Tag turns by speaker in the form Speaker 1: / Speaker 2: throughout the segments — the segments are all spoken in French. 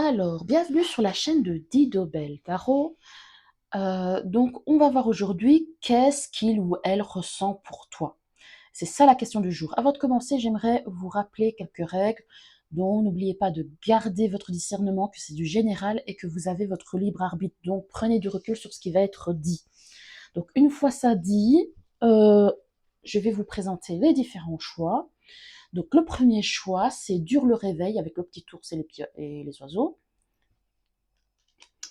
Speaker 1: Alors, bienvenue sur la chaîne de Didobel Tarot. Donc, on va voir aujourd'hui qu'est-ce qu'il ou elle ressent pour toi. C'est ça la question du jour. Avant de commencer, j'aimerais vous rappeler quelques règles dont n'oubliez pas de garder votre discernement, que c'est du général et que vous avez votre libre arbitre. Donc, prenez du recul sur ce qui va être dit. Donc, une fois ça dit, je vais vous présenter les différents choix. Donc, le premier choix, c'est Dure le réveil avec le petit ours et les oiseaux.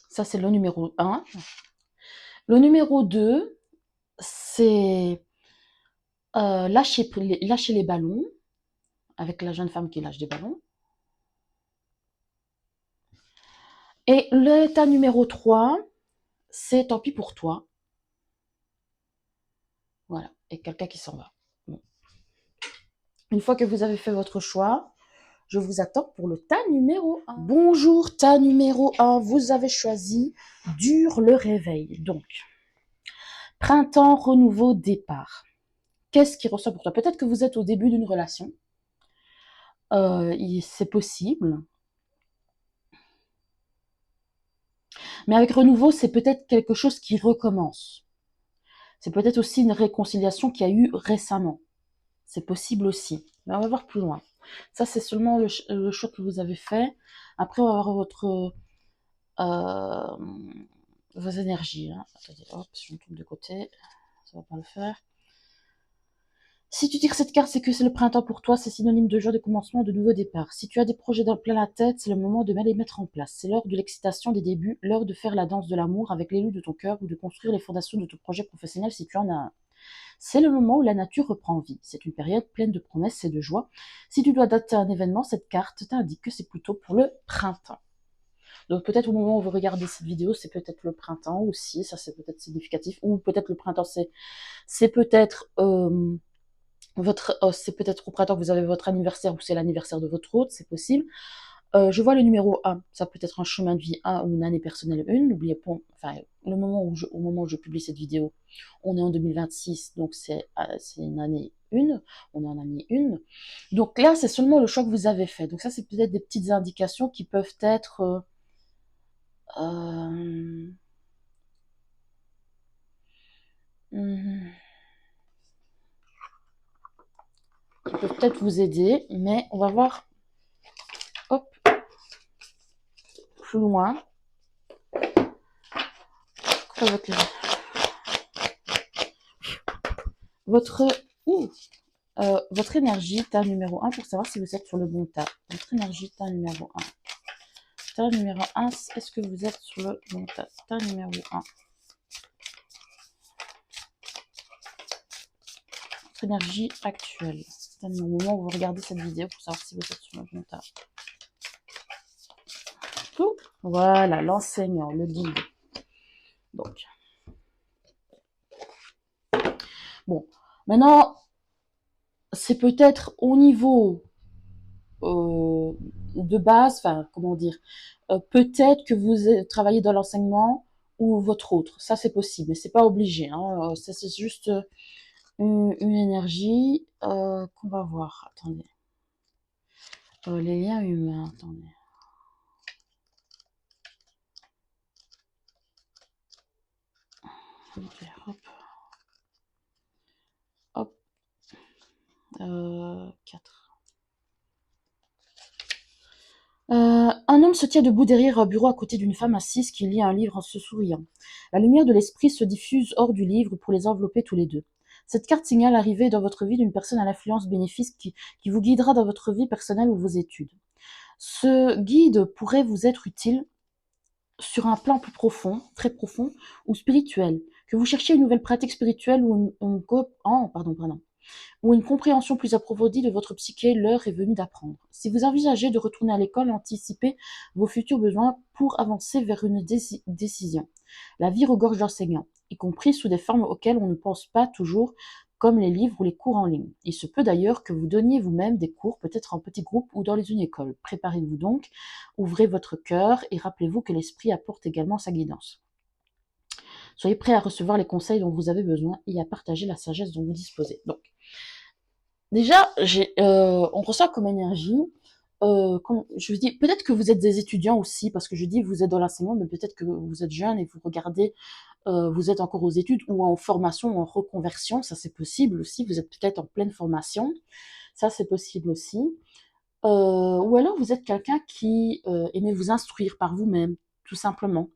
Speaker 1: Ça, c'est le numéro 1. Le numéro 2, c'est lâcher les ballons, avec la jeune femme qui lâche des ballons. Et l'état numéro 3, c'est tant pis pour toi. Voilà, et quelqu'un qui s'en va. Bon. Une fois que vous avez fait votre choix, je vous attends pour le tas numéro 1. Bonjour, tas numéro 1, vous avez choisi Dure le réveil. Donc, printemps, renouveau, départ. Qu'est-ce qui ressort pour toi? Peut-être que vous êtes au début d'une relation. C'est possible. Mais avec renouveau, c'est peut-être quelque chose qui recommence. C'est peut-être aussi une réconciliation qu'il y a eu récemment. C'est possible aussi. Mais on va voir plus loin. Ça, c'est seulement le choix que vous avez fait. Après, on va voir vos énergies. Hein. Attendez, hop, si je me tourne de côté, ça va pas le faire. Si tu tires cette carte, c'est que c'est le printemps pour toi, c'est synonyme de joie, de commencement, de nouveau départ. Si tu as des projets dans plein la tête, c'est le moment de les mettre en place. C'est l'heure de l'excitation des débuts, l'heure de faire la danse de l'amour avec l'élu de ton cœur ou de construire les fondations de ton projet professionnel si tu en as un. C'est le moment où la nature reprend vie. C'est une période pleine de promesses et de joie. Si tu dois dater un événement, cette carte t'indique que c'est plutôt pour le printemps. Donc peut-être au moment où vous regardez cette vidéo, c'est peut-être le printemps aussi, ça c'est peut-être significatif, ou peut-être le printemps c'est peut-être c'est peut-être au printemps que vous avez votre anniversaire ou c'est l'anniversaire de votre hôte, c'est possible. Je vois le numéro 1, ça peut être un chemin de vie 1 ou une année personnelle 1. N'oubliez pas, enfin, au moment où je publie cette vidéo, on est en 2026, donc c'est une année 1, on est en année 1. Donc là, c'est seulement le choix que vous avez fait. Donc ça, c'est peut-être des petites indications qui peuvent être... qui peuvent peut-être vous aider, mais on va voir, hop, plus loin. Votre énergie, tas numéro 1, pour savoir si vous êtes sur le bon tas. Votre énergie, tas numéro 1. Tas numéro 1, est-ce que vous êtes sur le bon tas? Tas numéro 1. Votre énergie actuelle. C'est au moment où vous regardez cette vidéo pour savoir si vous êtes sur le bon tas. Voilà, l'enseignant, le guide. Donc. Bon, maintenant, c'est peut-être au niveau de base, enfin, comment dire, peut-être que vous travaillez dans l'enseignement ou votre autre. Ça, c'est possible, mais c'est pas obligé. Hein. Ça, c'est juste une énergie qu'on va voir. Attendez. Les liens humains, attendez. Okay, hop. Hop. 4. Un homme se tient debout derrière un bureau à côté d'une femme assise qui lit un livre en se souriant. La lumière de l'esprit se diffuse hors du livre pour les envelopper tous les deux. Cette carte signale l'arrivée dans votre vie d'une personne à l'influence bénéfique qui vous guidera dans votre vie personnelle ou vos études. Ce guide pourrait vous être utile sur un plan plus profond, très profond, ou spirituel, que vous cherchiez une nouvelle pratique spirituelle ou une compréhension plus approfondie de votre psyché, l'heure est venue d'apprendre. Si vous envisagez de retourner à l'école, anticipez vos futurs besoins pour avancer vers une décision. La vie regorge d'enseignants, y compris sous des formes auxquelles on ne pense pas toujours, comme les livres ou les cours en ligne. Il se peut d'ailleurs que vous donniez vous-même des cours, peut-être en petits groupes ou dans une école. Préparez-vous donc, ouvrez votre cœur et rappelez-vous que l'esprit apporte également sa guidance. Soyez prêts à recevoir les conseils dont vous avez besoin et à partager la sagesse dont vous disposez. Donc, déjà, on ressent comme énergie comme je dis, peut-être que vous êtes des étudiants aussi, parce que je dis vous êtes dans l'enseignement, mais peut-être que vous êtes jeune et vous regardez, vous êtes encore aux études ou en formation ou en reconversion, ça c'est possible aussi, vous êtes peut-être en pleine formation, ça c'est possible aussi. Ou alors vous êtes quelqu'un qui aimait vous instruire par vous-même, tout simplement,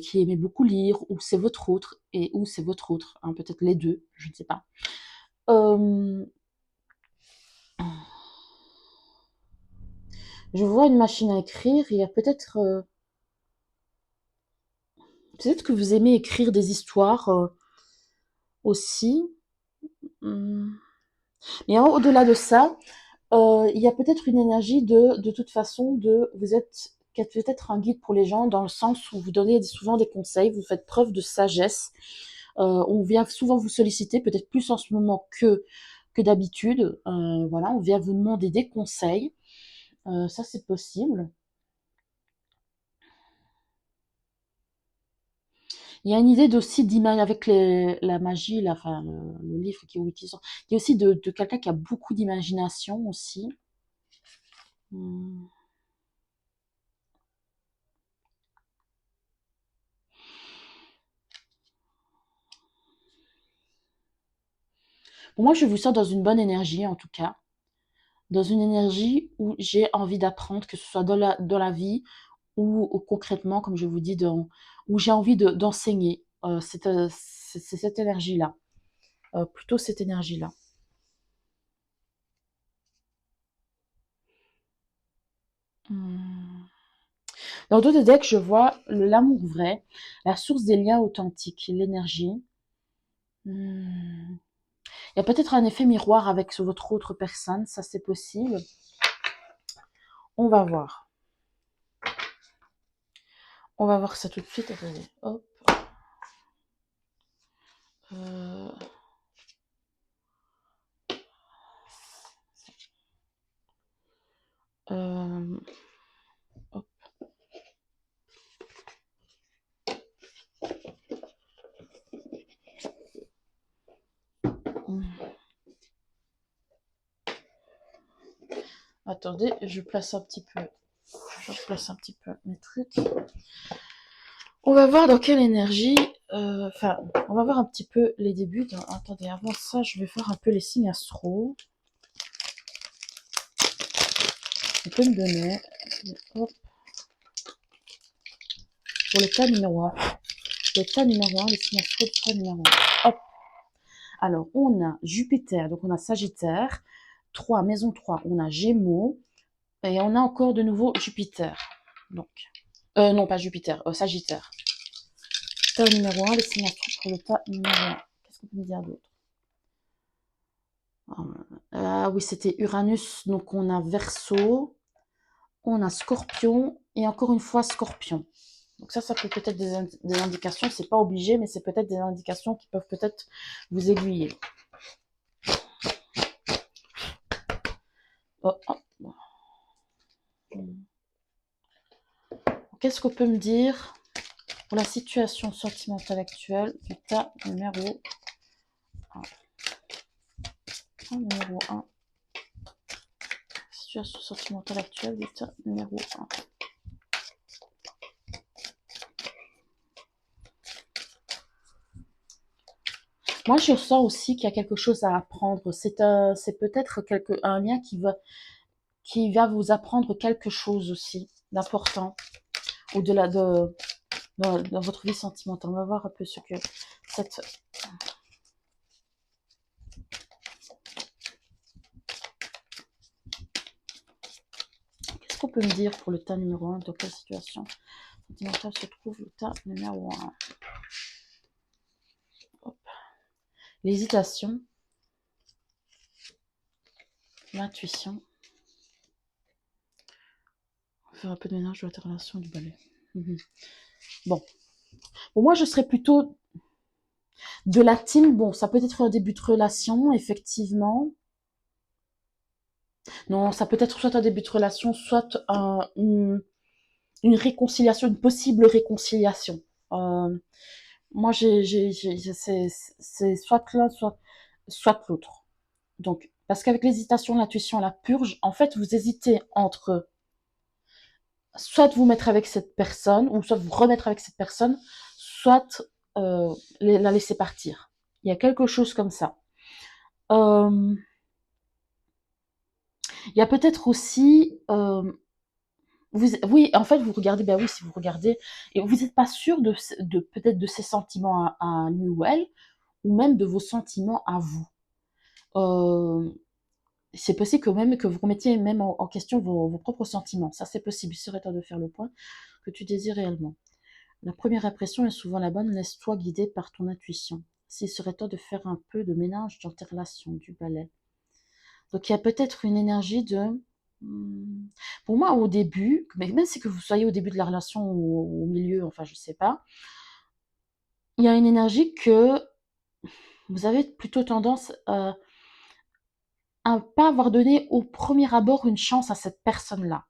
Speaker 1: qui aimait beaucoup lire, ou c'est votre autre, et ou c'est votre autre, hein, peut-être les deux, je ne sais pas. Euh, je vois une machine à écrire, il y a peut-être que vous aimez écrire des histoires aussi. Hum. Mais au-delà de ça, il y a peut-être une énergie de toute façon, vous êtes peut-être un guide pour les gens dans le sens où vous donnez souvent des conseils, vous faites preuve de sagesse. On vient souvent vous solliciter, peut-être plus en ce moment que d'habitude. Voilà, on vient vous demander des conseils. Ça, c'est possible. Il y a une idée aussi d'image avec la magie, là, enfin, le livre qui sort. Il y a aussi de quelqu'un qui a beaucoup d'imagination aussi. Hmm. Bon, moi, je vous sens dans une bonne énergie, en tout cas. Dans une énergie où j'ai envie d'apprendre, que ce soit dans la vie ou concrètement, comme je vous dis, où j'ai envie d'enseigner. C'est cette énergie-là. Plutôt cette énergie-là. Hmm. Dans d'autres decks, je vois l'amour vrai, la source des liens authentiques, l'énergie. Hmm. Il y a peut-être un effet miroir avec votre autre personne, ça c'est possible. On va voir. On va voir ça tout de suite. Attendez. Hop. Euh, euh, hop. Hmm. Attendez, je place un petit peu. Je replace un petit peu mes trucs. On va voir dans quelle énergie. Enfin, on va voir un petit peu les débuts. Attendez, avant ça, je vais faire un peu les signes astro. On peut me donner. Hop. Pour le tas numéro 1. Le tas numéro 1, les signes astro du tas numéro 1. Hop. Alors, on a Jupiter, donc on a Sagittaire. 3, maison 3, on a Gémeaux. Et on a encore de nouveau Jupiter. Donc, non, pas Jupiter, Sagittaire. Tas numéro 1, les signes astro pour le tas numéro 1. Qu'est-ce qu'on peut me dire d'autre? Ah oui, c'était Uranus, donc on a Verseau, on a Scorpion, et encore une fois Scorpion. Donc ça peut peut-être des indications, c'est pas obligé, mais c'est peut-être des indications qui peuvent peut-être vous aiguiller. Oh, oh. Qu'est-ce qu'on peut me dire pour la situation sentimentale actuelle du tas numéro 1? Numéro 1. Situation sentimentale actuelle du tas numéro 1. Moi, je sens aussi qu'il y a quelque chose à apprendre. C'est peut-être un lien qui va vous apprendre quelque chose aussi d'important au-delà dans votre vie sentimentale. On va voir un peu ce que cette... Qu'est-ce qu'on peut me dire pour le tas numéro 1? Dans quelle situation sentimentale se trouve le tas numéro 1? L'hésitation, l'intuition. On va faire un peu de ménage de la relation du balai. Bon. Bon, moi, je serais plutôt de la team. Bon, ça peut être un début de relation, effectivement. Non, ça peut être soit un début de relation, soit une réconciliation, une possible réconciliation. Moi, c'est soit l'un, soit l'autre. Donc, Parce qu'avec l'hésitation, l'intuition, la purge, en fait, vous hésitez entre soit vous mettre avec cette personne, ou soit vous remettre avec cette personne, soit la laisser partir. Il y a quelque chose comme ça. Il y a peut-être aussi... oui, en fait, vous regardez, ben oui, si vous regardez, et vous n'êtes pas sûr de peut-être de ses sentiments à lui ou elle, ou même de vos sentiments à vous. C'est possible que même que vous remettiez même en question vos propres sentiments. Ça, c'est possible. Il serait temps de faire le point que tu désires réellement. La première impression est souvent la bonne. Laisse-toi guider par ton intuition. S'il serait temps de faire un peu de ménage dans tes relations, du balai. Donc, il y a peut-être une énergie de... Pour moi, au début, mais même si que vous soyez au début de la relation ou au milieu, enfin, je sais pas, il y a une énergie que vous avez plutôt tendance à pas avoir donné au premier abord une chance à cette personne-là.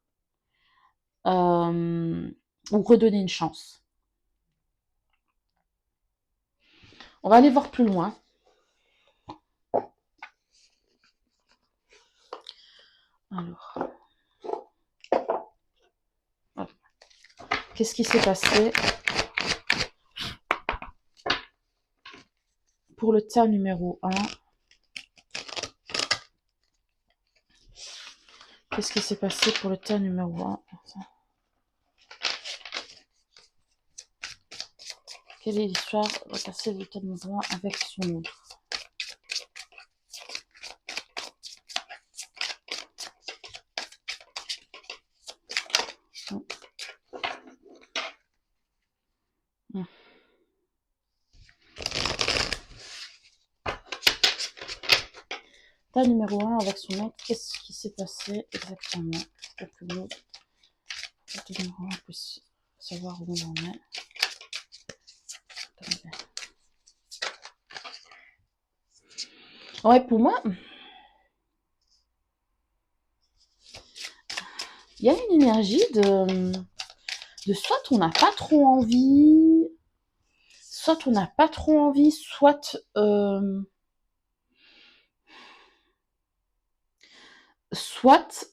Speaker 1: Ou redonner une chance. On va aller voir plus loin. Alors, voilà. Qu'est-ce qui s'est passé pour le tas numéro 1? Qu'est-ce qui s'est passé pour le tas numéro 1? Quelle est l'histoire de passer le tas numéro 1 avec son autre? Tas numéro 1 avec son autre, qu'est-ce qui s'est passé exactement? Pour que le tas numéro 1 puisse savoir où on en est. Attendez. Ouais, pour moi, il y a une énergie de soit on n'a pas trop envie, soit on n'a pas trop envie, soit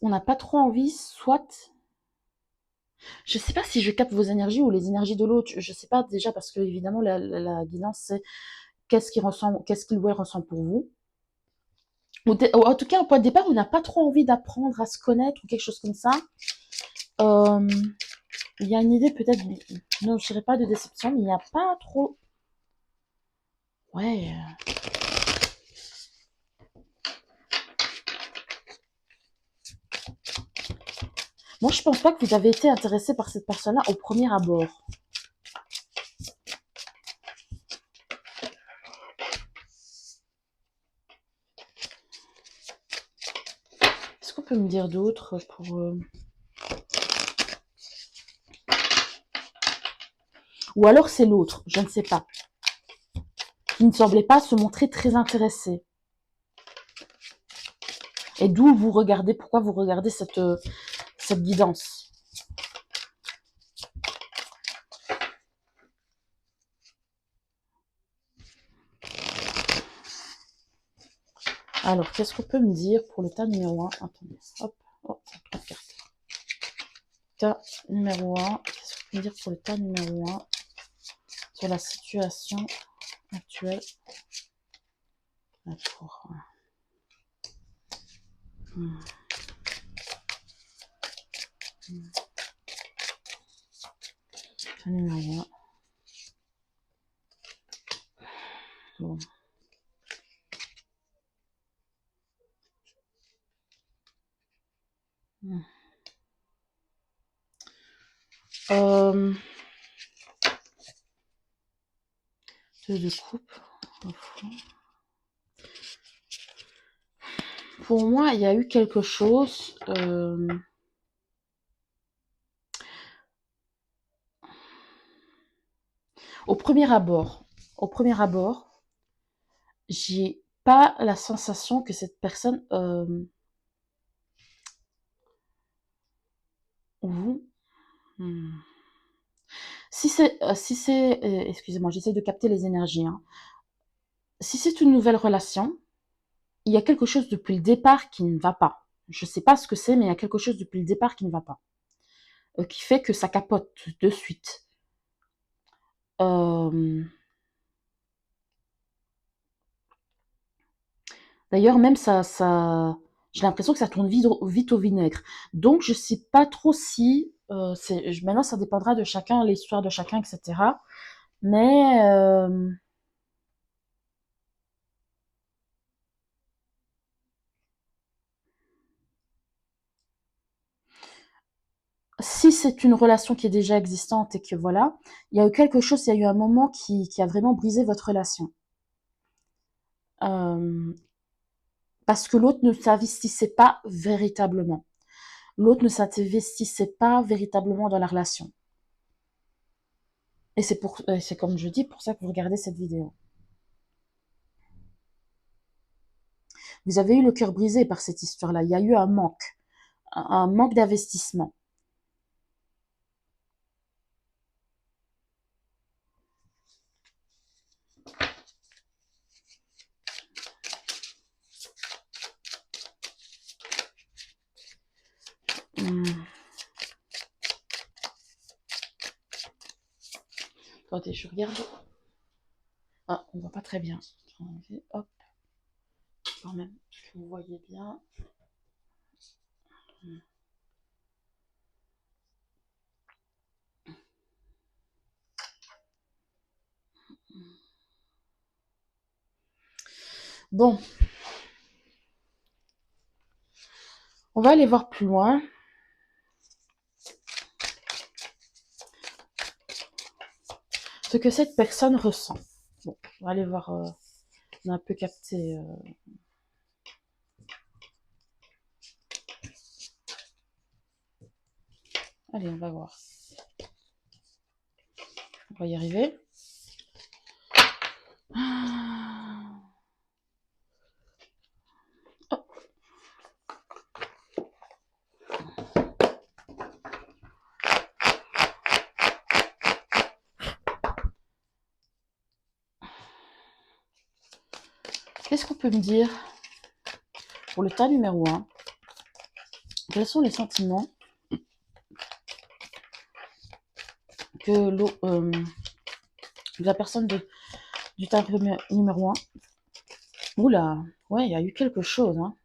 Speaker 1: on n'a pas trop envie, soit je sais pas si je capte vos énergies ou les énergies de l'autre. Je sais pas déjà parce que évidemment la guidance c'est qu'est-ce qu'il ou elle ressent pour vous. Ou en tout cas, au point de départ, on n'a pas trop envie d'apprendre à se connaître ou quelque chose comme ça. Il y a une idée peut-être, non, je dirais pas de déception, mais il n'y a pas trop. Ouais. Moi, je pense pas que vous avez été intéressé par cette personne-là au premier abord. Est-ce qu'on peut me dire d'autres pour... Ou alors c'est l'autre, je ne sais pas. Qui ne semblait pas se montrer très intéressé. Et d'où vous regardez, pourquoi vous regardez cette guidance. Alors, qu'est-ce qu'on peut me dire pour le tas numéro 1? Attendez, hop, hop, 3 cartes. Tas numéro 1, qu'est-ce qu'on peut me dire pour le tas numéro 1 sur la situation actuelle? Pour... Tas numéro 1. Bon. Deux de coupe. Pour moi, il y a eu quelque chose. Au premier abord, j'ai pas la sensation que cette personne vous. Si c'est, excusez-moi, j'essaie de capter les énergies. Hein. Si c'est une nouvelle relation, il y a quelque chose depuis le départ qui ne va pas. Je sais pas ce que c'est, mais il y a quelque chose depuis le départ qui ne va pas. Qui fait que ça capote de suite. Euh, D'ailleurs, même j'ai l'impression que ça tourne vite au vinaigre. Donc, je sais pas trop si, maintenant, ça dépendra de chacun, l'histoire de chacun, etc. Mais si c'est une relation qui est déjà existante et que voilà, il y a eu quelque chose, il y a eu un moment qui a vraiment brisé votre relation. Euh, Parce que l'autre ne s'investissait pas véritablement. L'autre ne s'investissait pas véritablement dans la relation. Et c'est comme je dis, pour ça que vous regardez cette vidéo. Vous avez eu le cœur brisé par cette histoire-là. Il y a eu un manque d'investissement. Hum. Attendez, je regarde. Ah, on voit pas très bien. Hop, quand même, que vous voyez bien. Bon, on va aller voir plus loin. Ce que cette personne ressent. Bon, on va aller voir. On a un peu capté. Allez, on va voir. On va y arriver. Oh. Qu'est-ce qu'on peut me dire pour le tas numéro 1? Quels sont les sentiments que la personne du tas numéro 1? Oula, ouais, il y a eu quelque chose. Hein.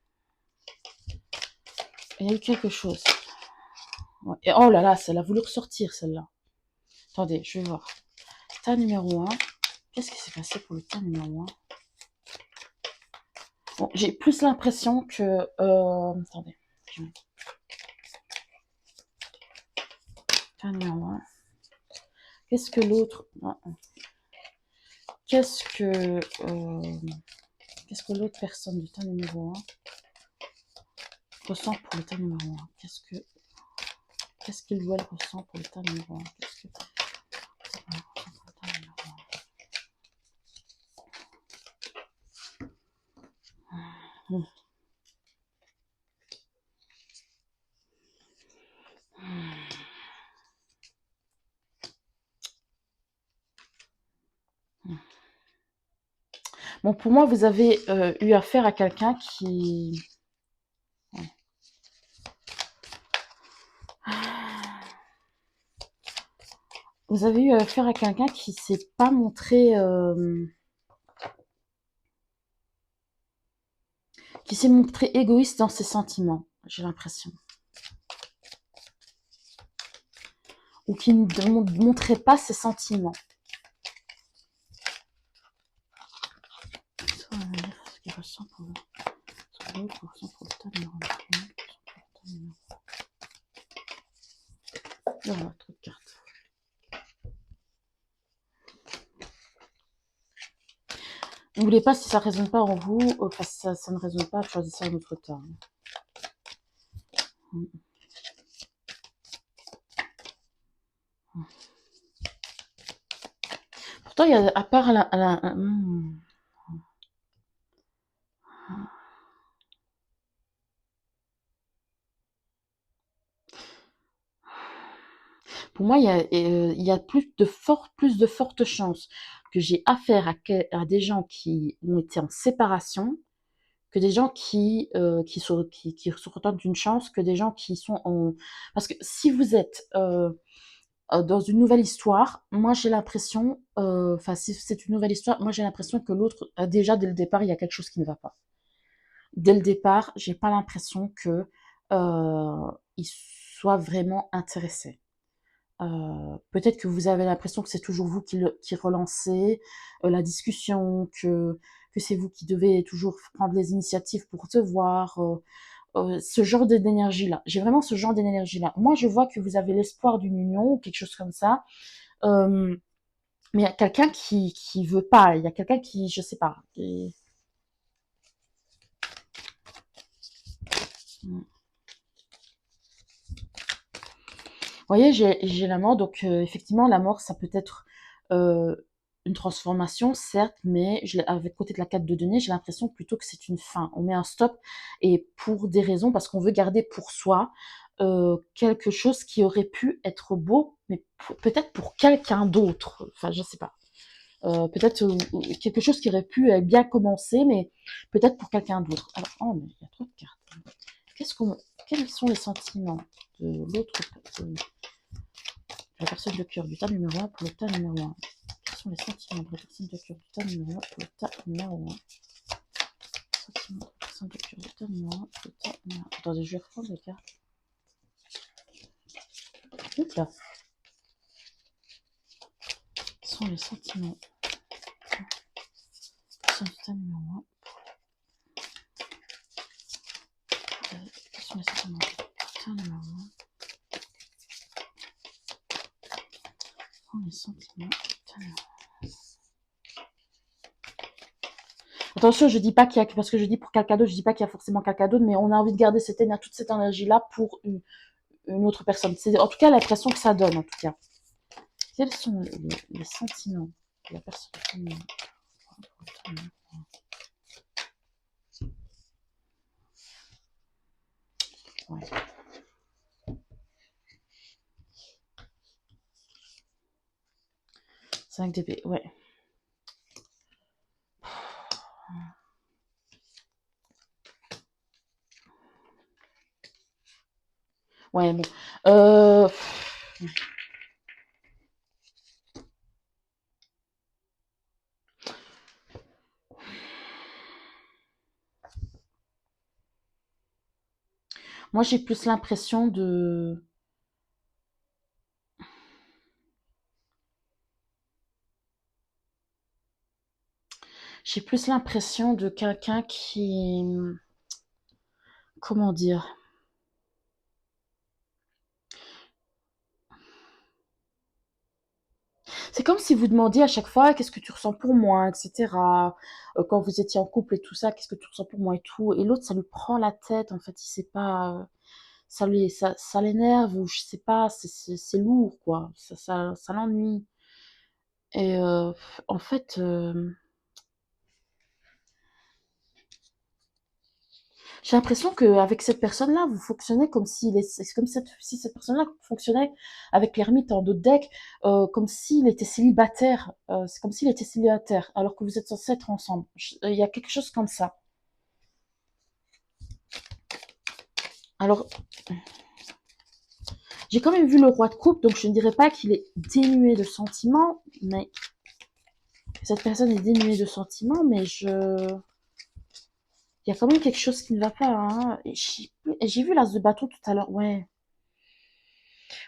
Speaker 1: Il y a eu quelque chose. Ouais. Et oh là là, elle a voulu ressortir celle-là. Attendez, je vais voir. Tas numéro 1. Qu'est-ce qui s'est passé pour le tas numéro 1? Bon, j'ai plus l'impression que... attendez. Tas numéro 1. Qu'est-ce que l'autre... Qu'est-ce que l'autre personne du tas numéro 1 ressent pour le tas numéro 1? Qu'est-ce qu'il ou elle ressent pour le tas numéro 1? Qu'est-ce que Bon, pour moi, vous avez eu affaire à quelqu'un qui... Vous avez eu affaire à quelqu'un qui s'est pas montré... qui s'est montré égoïste dans ses sentiments, j'ai l'impression. Ou qui ne montrait pas ses sentiments. Ce qu'il ressent pour l'autre, ressent pour le tas numéro 1. Voilà, trop de cartes. N'oubliez pas, si ça ne résonne pas en vous, ça ne résonne pas, choisissez un autre temps. Pourtant, il y a, à part pour moi, il y a plus de fortes chances que j'ai affaire à des gens qui ont été en séparation que des gens qui se retentent d'une chance, que des gens qui sont en... Parce que si vous êtes dans une nouvelle histoire, moi j'ai l'impression, enfin si c'est une nouvelle histoire, moi j'ai l'impression que l'autre, déjà dès le départ, il y a quelque chose qui ne va pas. Dès le départ, j'ai pas l'impression que il soit vraiment intéressé. Peut-être que vous avez l'impression que c'est toujours vous qui relancez la discussion, que c'est vous qui devez toujours prendre les initiatives pour te voir, ce genre d'énergie-là. J'ai vraiment ce genre d'énergie-là. Moi, je vois que vous avez l'espoir d'une union ou quelque chose comme ça, mais il y a quelqu'un qui veut pas. Il y a quelqu'un qui, je sais pas. Vous voyez, j'ai la mort, donc effectivement, la mort, ça peut être euh, une transformation, certes, mais avec côté de la carte de denier, j'ai l'impression plutôt que c'est une fin. On met un stop, et pour des raisons, parce qu'on veut garder pour soi quelque chose qui aurait pu être beau, mais peut-être pour quelqu'un d'autre. Enfin, je sais pas. Peut-être quelque chose qui aurait pu bien commencer, mais peut-être pour quelqu'un d'autre. Alors, oh, mais il y a trop de cartes. Qu'est-ce qu'on, quels sont les sentiments de l'autre, de la personne de cœur du tas numéro 1 pour le tas numéro 1? Quels sont les sentiments de la personne de cœur du tas numéro 1 pour le tas numéro 1? Sentiments de la personne de cœur du tas numéro 1 pour le tas numéro 1. Attendez, je vais reprendre les cartes. Oups là. Quels sont les sentiments de la personne du tas numéro 1? Quels sont les sentiments du tas numéro 1? Les sentiments. Attention, je dis pas qu'il y a, parce que je dis pour quelqu'un d'autre, je dis pas qu'il y a forcément quelqu'un d'autre, mais on a envie de garder cette énergie, toute cette énergie-là pour une autre personne. C'est en tout cas l'impression que ça donne, en tout cas. Quels sont les sentiments de la personne? Ouais. 5 dB, ouais. Ouais, bon. Moi, j'ai plus l'impression de... J'ai plus l'impression de quelqu'un qui... Comment dire? C'est comme si vous demandiez à chaque fois qu'est-ce que tu ressens pour moi, etc. Quand vous étiez en couple et tout ça, qu'est-ce que tu ressens pour moi et tout. Et l'autre, ça lui prend la tête, en fait, il sait pas, ça l'énerve, ou je sais pas, c'est lourd, quoi. Ça l'ennuie. Et en fait, j'ai l'impression qu'avec cette personne-là, vous fonctionnez comme c'est comme si cette personne-là fonctionnait avec l'ermite en d'autres decks, comme s'il était célibataire. C'est comme s'il était célibataire, alors que vous êtes censés être ensemble. Il y a quelque chose comme ça. Alors, j'ai quand même vu le roi de coupe, donc je ne dirais pas qu'il est dénué de sentiments, mais cette personne est dénuée de sentiments, mais il y a quand même quelque chose qui ne va pas, hein. Et j'ai vu l'as de bâton tout à l'heure, ouais.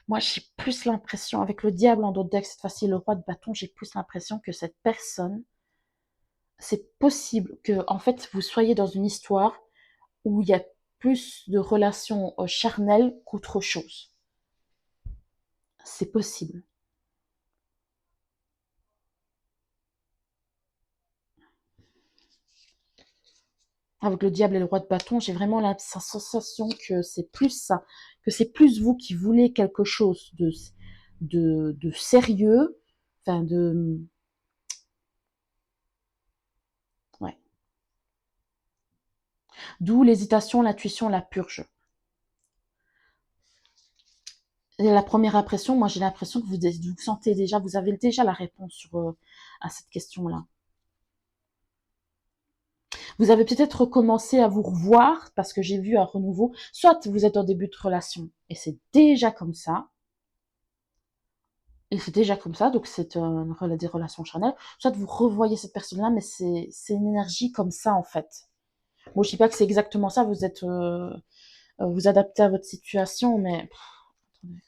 Speaker 1: Moi, j'ai plus l'impression, avec le diable en d'autres decks, cette fois-ci le roi de bâton, j'ai plus l'impression que cette personne, c'est possible que, en fait, vous soyez dans une histoire où il y a plus de relations charnelles qu'autre chose. C'est possible. Avec le diable et le roi de bâton, j'ai vraiment la sensation que c'est plus ça, que c'est plus vous qui voulez quelque chose de sérieux, enfin ouais. D'où l'hésitation, l'intuition, la purge. Et la première impression, moi j'ai l'impression que vous sentez déjà, vous avez déjà la réponse à cette question-là. Vous avez peut-être commencé à vous revoir parce que j'ai vu un renouveau. Soit vous êtes en début de relation et c'est déjà comme ça. Et c'est déjà comme ça, donc c'est des relations charnelles. Soit vous revoyez cette personne-là, mais c'est une énergie comme ça en fait. Bon, je dis pas que c'est exactement ça. Vous êtes vous adaptez à votre situation, mais attendez.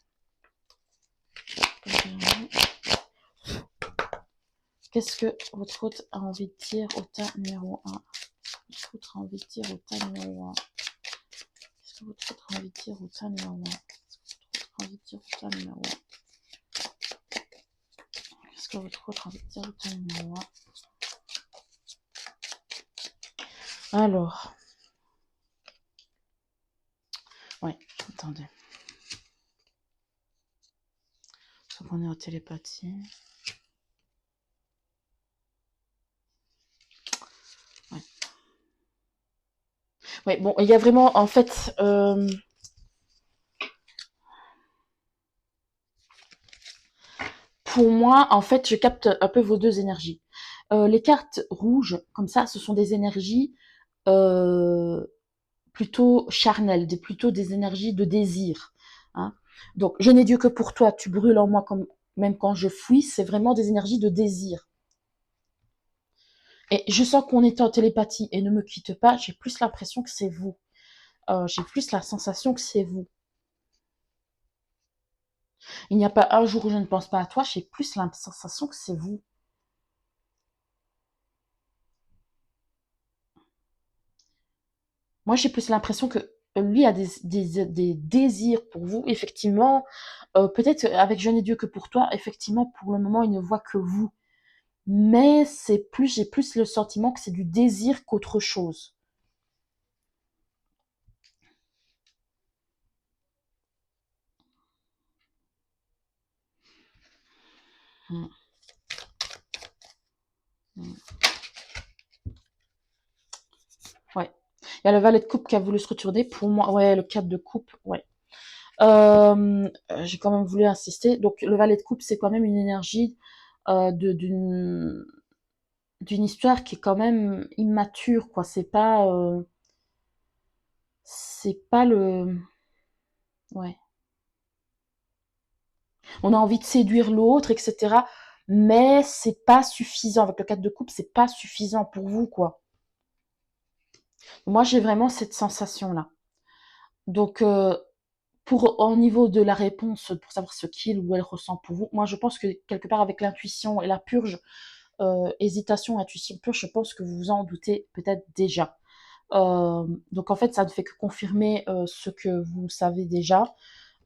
Speaker 1: Qu'est-ce que votre hôte a envie de dire au tas numéro 1? Votre hôte a envie de dire au tas numéro 1. Qu'est-ce que votre hôte a envie de dire au tas numéro 1? Qu'est-ce que votre hôte a envie de dire au tas numéro 1? Qu'est-ce que votre hôte a envie de dire au tas numéro 1? Alors. Ouais, attendez. Sauf qu'on est en télépathie. Ouais. Ouais, bon, il y a vraiment, en fait, pour moi, en fait, je capte un peu vos deux énergies. Les cartes rouges, comme ça, ce sont des énergies plutôt charnelles, plutôt des énergies de désir. Hein. Donc, je n'ai Dieu que pour toi, tu brûles en moi comme même quand je fuis, c'est vraiment des énergies de désir. Et je sens qu'on est en télépathie et ne me quitte pas, j'ai plus l'impression que c'est vous. J'ai plus la sensation que c'est vous. Il n'y a pas un jour où je ne pense pas à toi, j'ai plus la sensation que c'est vous. Moi, j'ai plus l'impression que lui a des désirs pour vous. Effectivement, peut-être avec Je n'ai Dieu que pour toi, effectivement, pour le moment, il ne voit que vous. Mais j'ai plus le sentiment que c'est du désir qu'autre chose. Mm. Mm. Ouais. Il y a le valet de coupe qui a voulu se retourner. Pour moi, ouais, le 4 de coupe, ouais. J'ai quand même voulu insister. Donc, le valet de coupe, c'est quand même une énergie d'une histoire qui est quand même immature, quoi. C'est pas le, ouais. On a envie de séduire l'autre, etc. Mais c'est pas suffisant. Avec le 4 de coupe, c'est pas suffisant pour vous, quoi. Moi, j'ai vraiment cette sensation-là. Donc, au niveau de la réponse, pour savoir ce qu'il ou elle ressent pour vous, moi, je pense que quelque part avec l'intuition et la purge, hésitation, intuition pure, je pense que vous vous en doutez peut-être déjà. Donc en fait, ça ne fait que confirmer ce que vous savez déjà.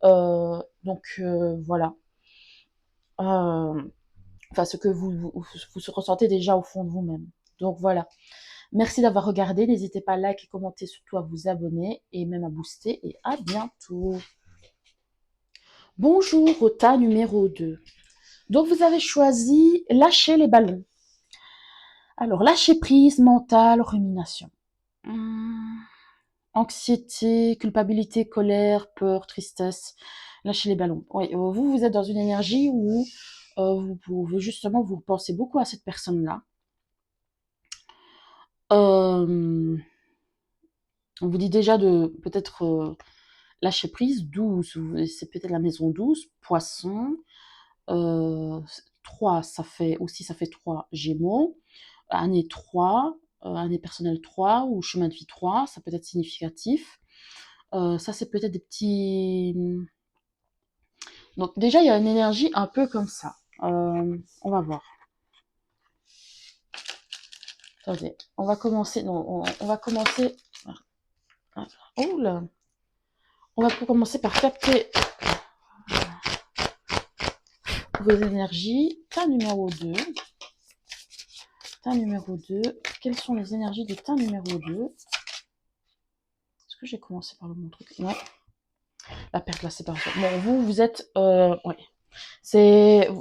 Speaker 1: Donc voilà. Enfin, ce que vous ressentez déjà au fond de vous-même. Donc voilà. Merci d'avoir regardé. N'hésitez pas à liker, commenter, surtout à vous abonner et même à booster. Et à bientôt. Bonjour au tas numéro 2. Donc vous avez choisi lâcher les ballons. Alors lâcher prise, mental, rumination. Anxiété, culpabilité, colère, peur, tristesse. Lâchez les ballons. Oui, vous êtes dans une énergie où vous pouvez justement, vous pensez beaucoup à cette personne-là. On vous dit déjà de peut-être lâcher prise, 12, c'est peut-être la maison 12, poisson. 3, ça fait 3 gémeaux. Année 3, année personnelle 3 ou chemin de vie 3, ça peut être significatif. Ça, c'est peut-être des petits. Donc, déjà, il y a une énergie un peu comme ça. On va voir. Attendez, on va commencer. Non, on va commencer. Oh là. On va commencer par capter vos énergies. Tas numéro 2. Tas numéro 2. Quelles sont les énergies de tas numéro 2? Est-ce que j'ai commencé par le bon truc? Ouais. La perte, la séparation. Bon, vous êtes. Ouais. C'est.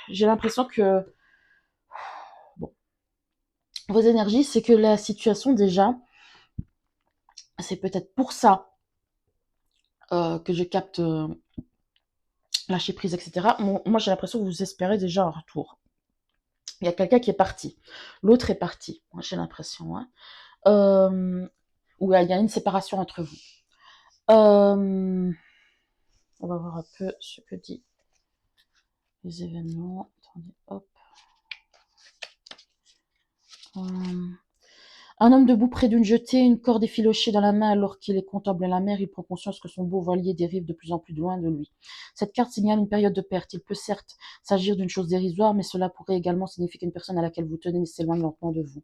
Speaker 1: J'ai l'impression que. Bon. Vos énergies, c'est que la situation, déjà, c'est peut-être pour ça que je capte lâcher prise, etc. Moi, j'ai l'impression que vous espérez déjà un retour. Il y a quelqu'un qui est parti. L'autre est parti. Moi, j'ai l'impression. Hein. Ou il y a une séparation entre vous. On va voir un peu ce que dit les événements. Attendez, hop. Un homme debout près d'une jetée, une corde effilochée dans la main alors qu'il contemple la mer, il prend conscience que son beau voilier dérive de plus en plus loin de lui. Cette carte signale une période de perte. Il peut certes s'agir d'une chose dérisoire, mais cela pourrait également signifier qu'une personne à laquelle vous tenez s'éloigne lentement de vous.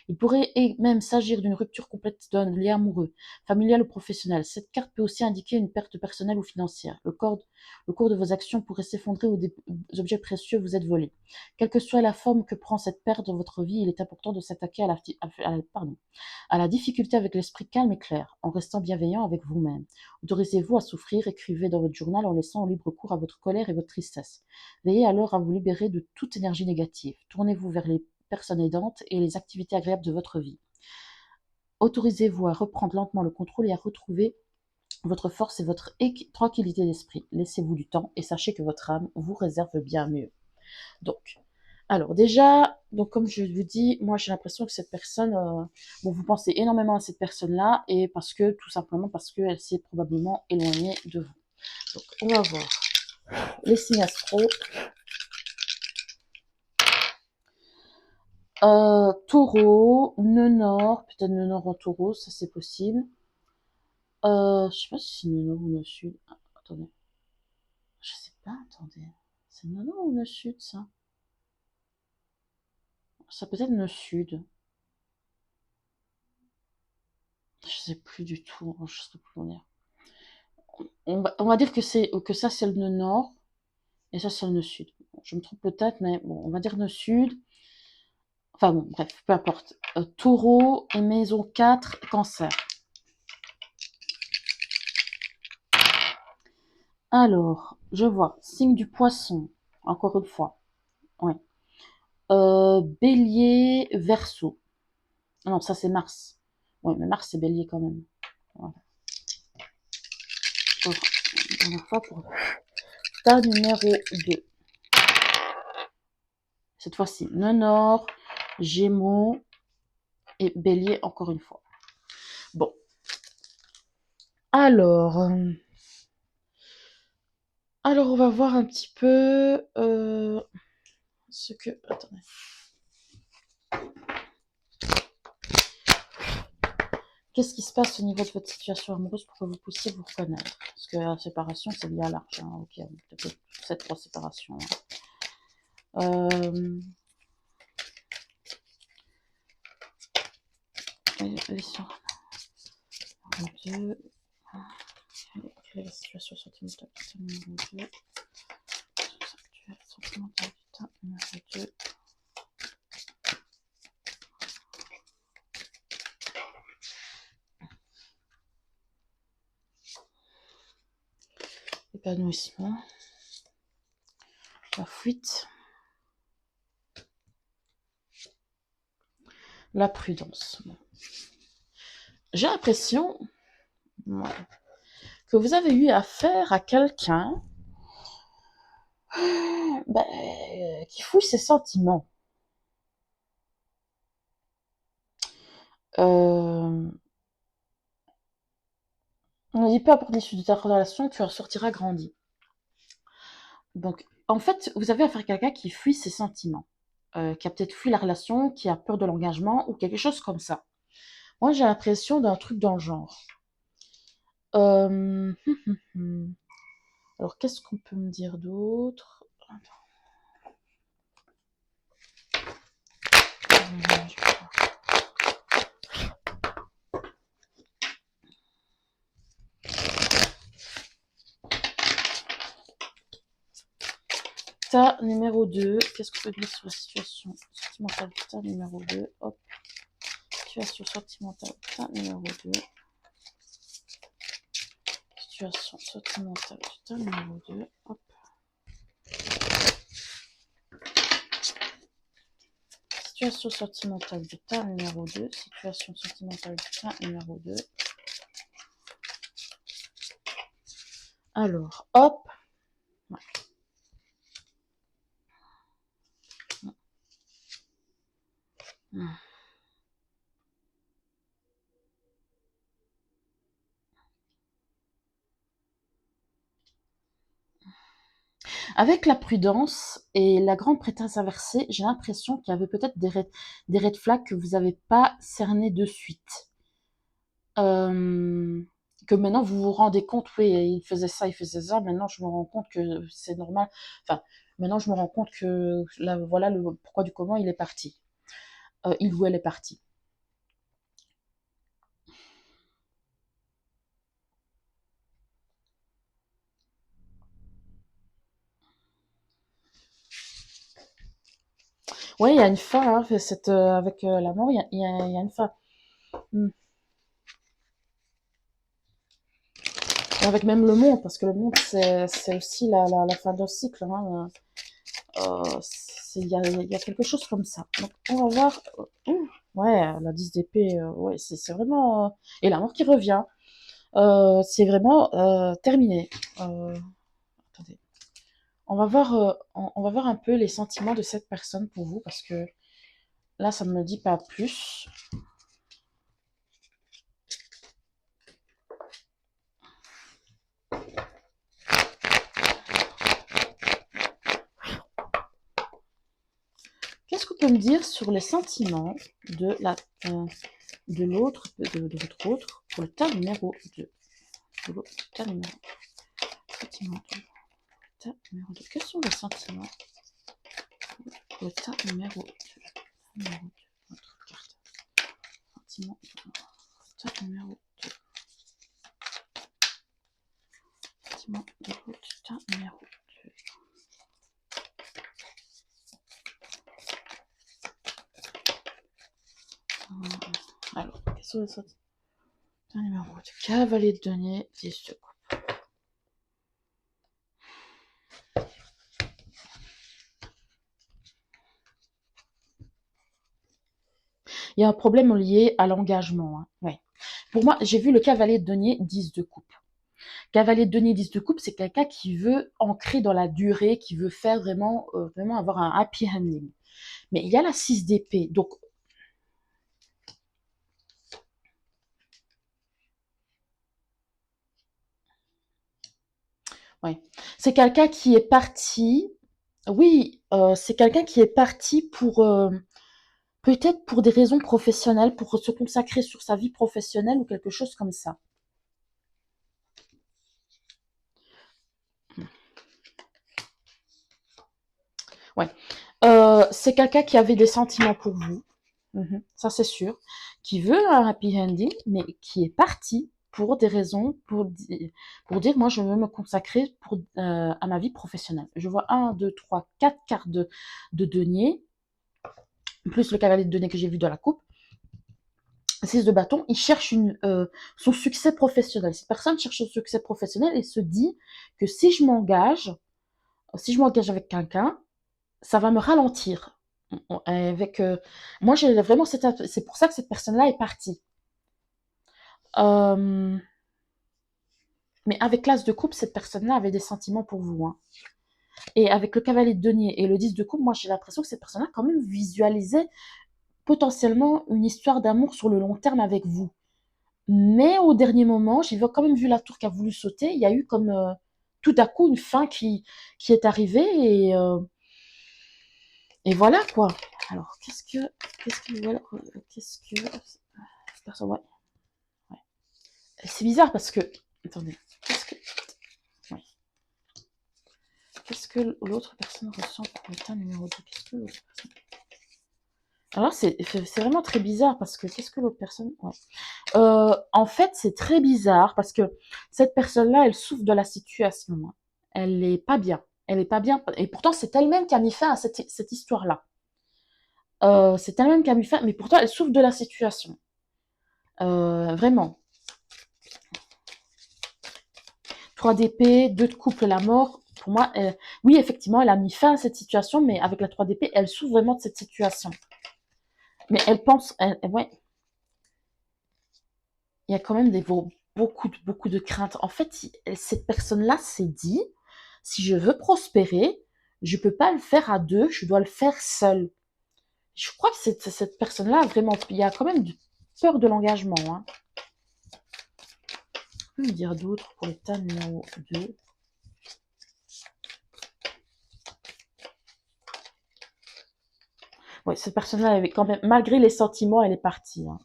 Speaker 1: Il pourrait même s'agir d'une rupture complète d'un lien amoureux, familial ou professionnel. Cette carte peut aussi indiquer une perte personnelle ou financière. Le cours de vos actions pourrait s'effondrer ou des objets précieux vous être volés. Quelle que soit la forme que prend cette perte dans votre vie, il est important de s'attaquer à la difficulté avec l'esprit calme et clair, en restant bienveillant avec vous-même. Autorisez-vous à souffrir, écrivez dans votre journal en laissant libre cours à votre colère et votre tristesse. Veillez alors à vous libérer de toute énergie négative. Tournez-vous vers les personnes aidantes et les activités agréables de votre vie. Autorisez-vous à reprendre lentement le contrôle et à retrouver votre force et votre tranquillité d'esprit. Laissez-vous du temps et sachez que votre âme vous réserve bien mieux. Donc, alors déjà, donc comme je vous dis, moi j'ai l'impression que cette personne, bon, vous pensez énormément à cette personne-là et tout simplement parce qu'elle s'est probablement éloignée de vous. Donc, on va voir les signes astro. Taureau, nœud nord, peut-être nœud nord en taureau, ça c'est possible. Je sais pas si c'est nœud nord ou nœud sud. Ah, attendez. Je sais pas, attendez. C'est nœud nord ou nœud sud, ça? Ça peut être nœud sud. Je sais plus du tout, je sais plus en dire. On va dire que ça c'est le nœud nord et ça c'est le nœud sud. Je me trompe peut-être, mais bon, on va dire nœud sud. Enfin bon, bref, peu importe. Taureau et maison 4, cancer. Alors, je vois, signe du poisson, encore une fois. Ouais. Bélier, Verseau. Non, ça c'est Mars. Oui, mais Mars c'est Bélier quand même. Voilà. Dernière fois pour ta numéro 2. Cette fois-ci, nœud nord, Gémeaux et Bélier encore une fois. Bon. Alors on va voir un petit peu ce que... Attendez. Qu'est-ce qui se passe au niveau de votre situation amoureuse pour que vous puissiez vous reconnaître? Parce que la séparation, c'est bien large. Hein. Ok, peut-être 7-3 séparations. Hein. Deux. Quelle est la situation sentimentale du temps numéro 2? Sentimentale du temps numéro 2. Épanouissement. La fuite. La prudence. J'ai l'impression que vous avez eu affaire à quelqu'un qui fouille ses sentiments. On ne dit pas pour l'issue de ta relation, tu en sortiras grandi. Donc, en fait, vous avez affaire à quelqu'un qui fuit ses sentiments, qui a peut-être fui la relation, qui a peur de l'engagement ou quelque chose comme ça. Moi, j'ai l'impression d'un truc dans le genre. Euh, Alors, qu'est-ce qu'on peut me dire d'autre? Ta numéro 2, qu'est-ce qu'on peut dire sur la situation sentimentale de ta numéro 2? Hop, situation sentimentale de ta numéro 2. Situation sentimentale de ta numéro 2. Hop. Situation sentimentale de ta numéro 2. Situation sentimentale de ta numéro 2. Alors, hop. Ouais. Avec la prudence et la grande prêtresse inversée, j'ai l'impression qu'il y avait peut-être des red flags que vous n'avez pas cernés de suite. Que maintenant vous vous rendez compte, oui, il faisait ça, maintenant je me rends compte que c'est normal. Enfin, maintenant je me rends compte que là, voilà le pourquoi du comment il est parti. Il ou elle est parti. Oui, il y a une fin, hein, avec la mort, il y a une fin. Hmm. Et avec même le monde, parce que le monde, c'est aussi la fin d'un cycle. Hein. Il y a quelque chose comme ça. Donc, on va voir. Ouais, la 10 d'épée, ouais, c'est vraiment. Et la mort qui revient. C'est vraiment terminé. Attendez. On va voir un peu les sentiments de cette personne pour vous, parce que là, ça ne me dit pas plus. Qu'est-ce qu'on peut me dire sur les sentiments de l'autre, de votre autre, pour le tas numéro 2? De l'autre tas numéro 2. Quels sont les sentiments pour le tas numéro 2? Numéro 2, notre carte. Sentiments pour le tas numéro 2. Sentiments de l'autre tas numéro 2. Alors, quels sont les sentiments? Numéro 2. Cavalier de denier, 10 de coupe. Il y a un problème lié à l'engagement. Hein. Ouais. Pour moi, j'ai vu le cavalier de denier, 10 de coupe. Cavalier de denier, 10 de coupe, c'est quelqu'un qui veut ancrer dans la durée, qui veut faire vraiment, vraiment avoir un happy ending. Mais il y a la 6 d'épée. Donc, ouais. C'est quelqu'un qui est parti. Oui, c'est quelqu'un qui est parti pour peut-être pour des raisons professionnelles, pour se consacrer sur sa vie professionnelle ou quelque chose comme ça. Ouais. C'est quelqu'un qui avait des sentiments pour vous. Ça c'est sûr. Qui veut un happy ending, mais qui est parti pour des raisons, pour dire, moi je veux me consacrer à ma vie professionnelle. Je vois 1, 2, 3, 4 cartes de denier, plus le cavalier de denier que j'ai vu dans la coupe. 6 de bâton, il cherche son succès professionnel. Cette personne cherche son succès professionnel et se dit que si je m'engage avec quelqu'un, ça va me ralentir. Avec, moi, j'ai vraiment c'est pour ça que cette personne-là est partie. Mais avec l'as de coupe, cette personne-là avait des sentiments pour vous. Hein. Et avec le cavalier de denier et le 10 de coupe, moi, j'ai l'impression que cette personne-là quand même visualisait potentiellement une histoire d'amour sur le long terme avec vous. Mais au dernier moment, j'ai quand même vu la tour qui a voulu sauter. Il y a eu comme tout à coup une fin qui est arrivée et voilà quoi. Alors ouais. C'est bizarre parce que attendez, ouais. Qu'est-ce que l'autre personne ressent pour le tas numéro 2? Qu'est-ce que l'autre personne... Alors c'est vraiment très bizarre parce que qu'est-ce que l'autre personne... Ouais. En fait, c'est très bizarre parce que cette personne-là, elle souffre de la situation. Hein. Elle n'est pas bien. Elle n'est pas bien. Et pourtant, c'est elle-même qui a mis fin à cette histoire-là. C'est elle-même qui a mis fin, mais pourtant, elle souffre de la situation. Vraiment. 3 d'épée, 2 de couple, la mort. Pour moi, oui, effectivement, elle a mis fin à cette situation, mais avec la 3 d'épée, elle souffre vraiment de cette situation. Mais elle pense... ouais. Il y a quand même beaucoup de craintes. En fait, cette personne-là s'est dit, si je veux prospérer, je peux pas le faire à deux, je dois le faire seule. Je crois que cette personne-là, vraiment, il y a quand même peur de l'engagement. Hein. Je peux me dire d'autres pour l'état numéro 2. Ouais, cette personne-là, quand même, malgré les sentiments, elle est partie, hein.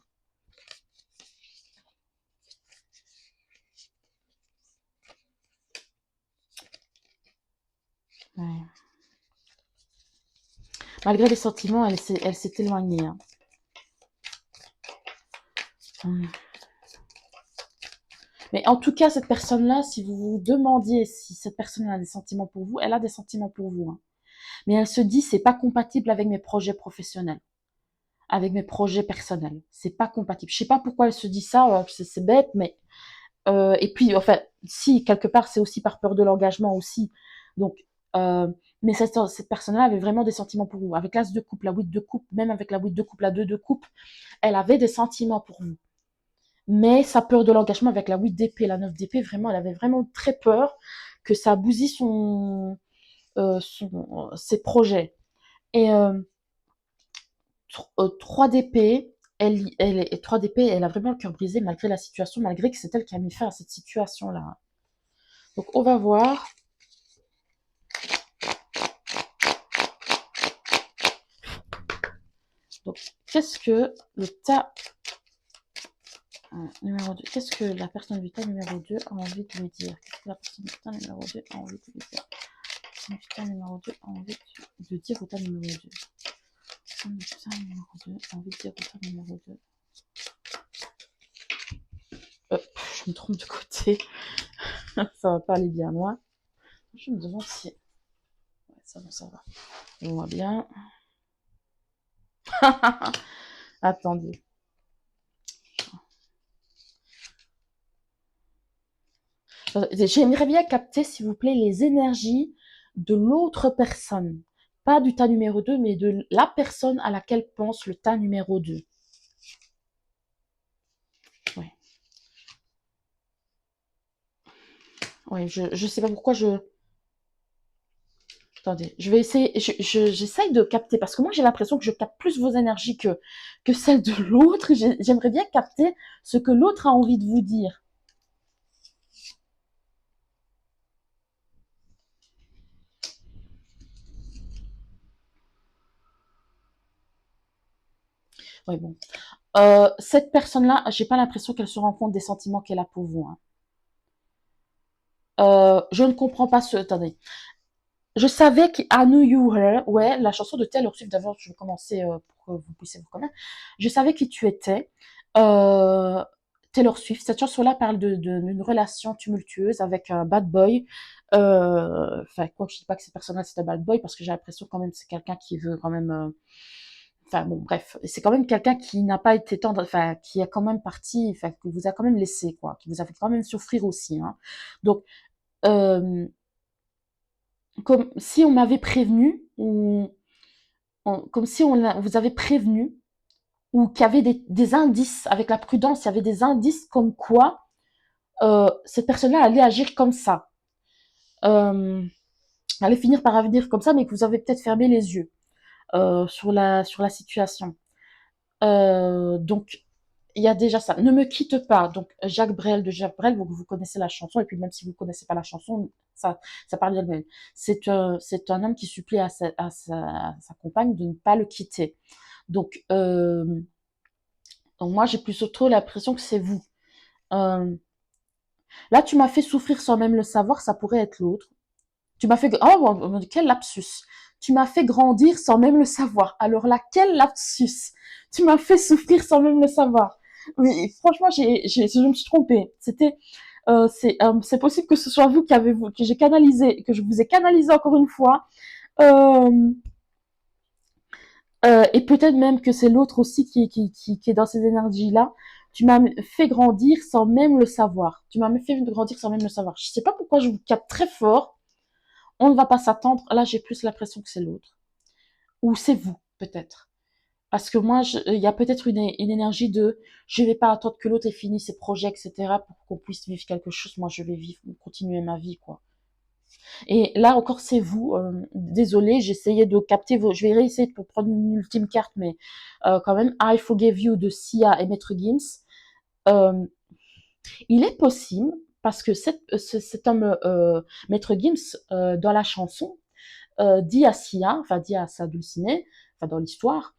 Speaker 1: Ouais. Malgré les sentiments, elle s'est éloignée, hein. Hmm. Mais en tout cas, cette personne-là, si vous vous demandiez si cette personne a des sentiments pour vous, elle a des sentiments pour vous, hein. Mais elle se dit, c'est pas compatible avec mes projets professionnels, avec mes projets personnels. C'est pas compatible. Je sais pas pourquoi elle se dit ça, c'est bête, mais et puis, enfin, si quelque part, c'est aussi par peur de l'engagement aussi. Donc, euh, mais cette personne-là avait vraiment des sentiments pour vous. Avec l'as de coupe, la 8 de coupe, même avec la 8 de coupe, la 2 de coupe, elle avait des sentiments pour vous. Mais sa peur de l'engagement avec la 8 d'épée, la 9 d'épée, vraiment, elle avait vraiment très peur que ça bousille ses projets. Et 3 d'épée, 3 d'épée, elle a vraiment le cœur brisé malgré la situation, malgré que c'est elle qui a mis fin à cette situation-là. Donc on va voir. Donc qu'est-ce que le tas numéro 2, qu'est-ce que la personne du tas numéro 2 a envie de lui dire? Qu'est-ce que la personne du tas numéro 2 a envie de lui dire? La personne du tas numéro 2 a envie de dire au tas numéro 2. La personne du tas numéro 2 a envie de dire au tas numéro 2. Je me trompe de côté. Ça va pas aller bien loin. Je me demande si... Ouais, ça va. On voit bien. Attendez. J'aimerais bien capter, s'il vous plaît, les énergies de l'autre personne. Pas du tas numéro 2, mais de la personne à laquelle pense le tas numéro 2. Ouais. Ouais, je sais pas pourquoi je... Attendez, je vais essayer, j'essaye de capter, parce que moi j'ai l'impression que je capte plus vos énergies que celles de l'autre. J'aimerais bien capter ce que l'autre a envie de vous dire. Ouais, bon. Cette personne-là, j'ai pas l'impression qu'elle se rend compte des sentiments qu'elle a pour vous, hein. Je ne comprends pas ce... Attendez. Je savais qu'I Knew You Her, ouais, la chanson de Taylor Swift, d'abord, je vais commencer pour que vous puissiez vous connaître. Je savais qui tu étais. Euh, Taylor Swift, cette chanson-là parle d'une relation tumultueuse avec un bad boy. Enfin, quoi que je dis pas que cette personne-là c'est un bad boy, parce que j'ai l'impression quand même que c'est quelqu'un qui veut quand même... Enfin bon, bref, c'est quand même quelqu'un qui n'a pas été tendre, enfin, qui a quand même parti, enfin, qui vous a quand même laissé, quoi, qui vous a fait quand même souffrir aussi, hein. Donc, euh, comme si on m'avait prévenu, ou comme si vous avait prévenu, ou qu'il y avait des indices, avec la prudence, il y avait des indices comme quoi cette personne-là allait agir comme ça, euh, allait finir par agir comme ça, mais que vous avez peut-être fermé les yeux sur la situation. Donc, il y a déjà ça. Ne me quitte pas. Donc, Jacques Brel de Jacques Brel, vous connaissez la chanson, et puis même si vous ne connaissez pas la chanson, ça parle d'elle-même. C'est un homme qui supplie à sa compagne de ne pas le quitter. Donc moi, j'ai plus trop l'impression que c'est vous. Euh, Là, tu m'as fait souffrir sans même le savoir, ça pourrait être l'autre. Tu m'as fait... Oh, quel lapsus. Tu m'as fait grandir sans même le savoir. Alors là, quel lapsus. Tu m'as fait souffrir sans même le savoir. Oui, franchement, je me suis trompée. C'est possible que ce soit vous que j'ai canalisé, que je vous ai canalisé encore une fois. Euh, et peut-être même que c'est l'autre aussi qui est dans ces énergies-là. Tu m'as fait grandir sans même le savoir. Tu m'as fait grandir sans même le savoir. Je sais pas pourquoi je vous capte très fort. On ne va pas s'attendre. Là, j'ai plus l'impression que c'est l'autre. Ou c'est vous, peut-être. Parce que moi, il y a peut-être une énergie de je vais pas attendre que l'autre ait fini ses projets, etc. pour qu'on puisse vivre quelque chose. Moi, je vais vivre, continuer ma vie, quoi. Et là encore, c'est vous. Désolée, j'essayais de capter vos... Je vais réessayer de prendre une ultime carte, mais quand même, I Forgive You de Sia et Maître Gims. Euh, il est possible, parce que cet homme, Maître Gims, dans la chanson, dit à Sia, enfin dit à sa dulcinée, enfin dans l'histoire,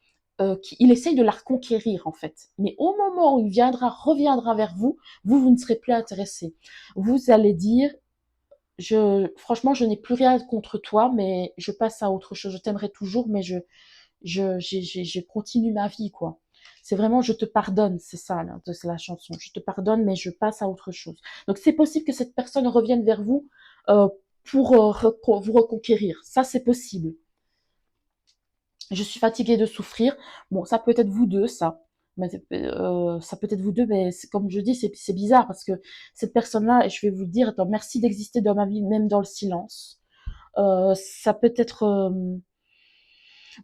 Speaker 1: il essaye de la reconquérir en fait. Mais au moment où il reviendra vers vous, vous ne serez plus intéressé. Vous allez dire, franchement, je n'ai plus rien contre toi, mais je passe à autre chose. Je t'aimerais toujours, mais je continue ma vie, quoi. C'est vraiment, je te pardonne, c'est ça, là, c'est la chanson. Je te pardonne, mais je passe à autre chose. Donc, c'est possible que cette personne revienne vers vous euh, pour vous reconquérir. Ça, c'est possible. Je suis fatiguée de souffrir. Bon, ça peut être vous deux, ça. Mais, ça peut être vous deux, mais comme je dis, c'est bizarre parce que cette personne-là, et je vais vous le dire, attends, merci d'exister dans ma vie, même dans le silence. Ça peut être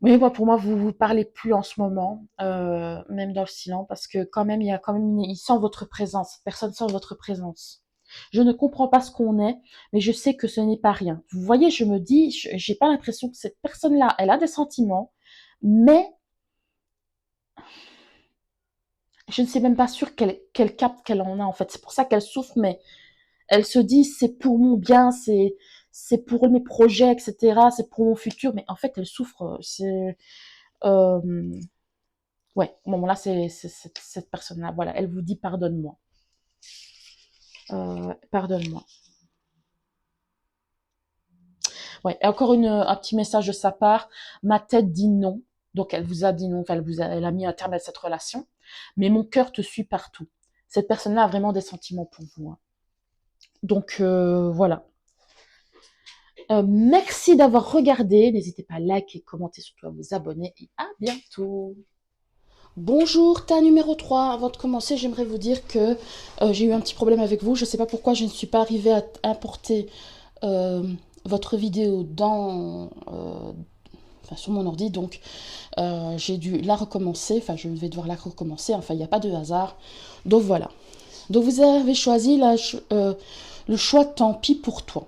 Speaker 1: oui, moi, pour moi, vous parlez plus en ce moment, même dans le silence, parce que quand même, il y a quand même, il sent votre présence. Personne sent votre présence. Je ne comprends pas ce qu'on est, mais je sais que ce n'est pas rien. Vous voyez, je me dis, j'ai pas l'impression que cette personne-là, elle a des sentiments, mais je ne sais même pas sûr qu'elle capte qu'elle en a, en fait. C'est pour ça qu'elle souffre, mais elle se dit, c'est pour mon bien, c'est pour mes projets, etc., c'est pour mon futur, mais en fait, elle souffre, euh, ouais, au moment-là, c'est cette personne-là. Voilà, elle vous dit pardonne-moi. Pardonne-moi. Ouais, et encore un petit message de sa part. Ma tête dit non. Donc, elle vous a dit non, enfin, elle a mis un terme à cette relation. Mais mon cœur te suit partout. Cette personne-là a vraiment des sentiments pour vous, hein. Donc, voilà. Merci d'avoir regardé. N'hésitez pas à liker, commenter, surtout à vous abonner. Et à bientôt. Bonjour, tas numéro 3. Avant de commencer, j'aimerais vous dire que j'ai eu un petit problème avec vous. Je ne sais pas pourquoi je ne suis pas arrivée à importer euh, votre vidéo sur mon ordi. Donc, j'ai dû la recommencer. Enfin, je vais devoir la recommencer. Enfin, il n'y a pas de hasard. Donc, voilà. Donc, vous avez choisi le choix tant pis pour toi.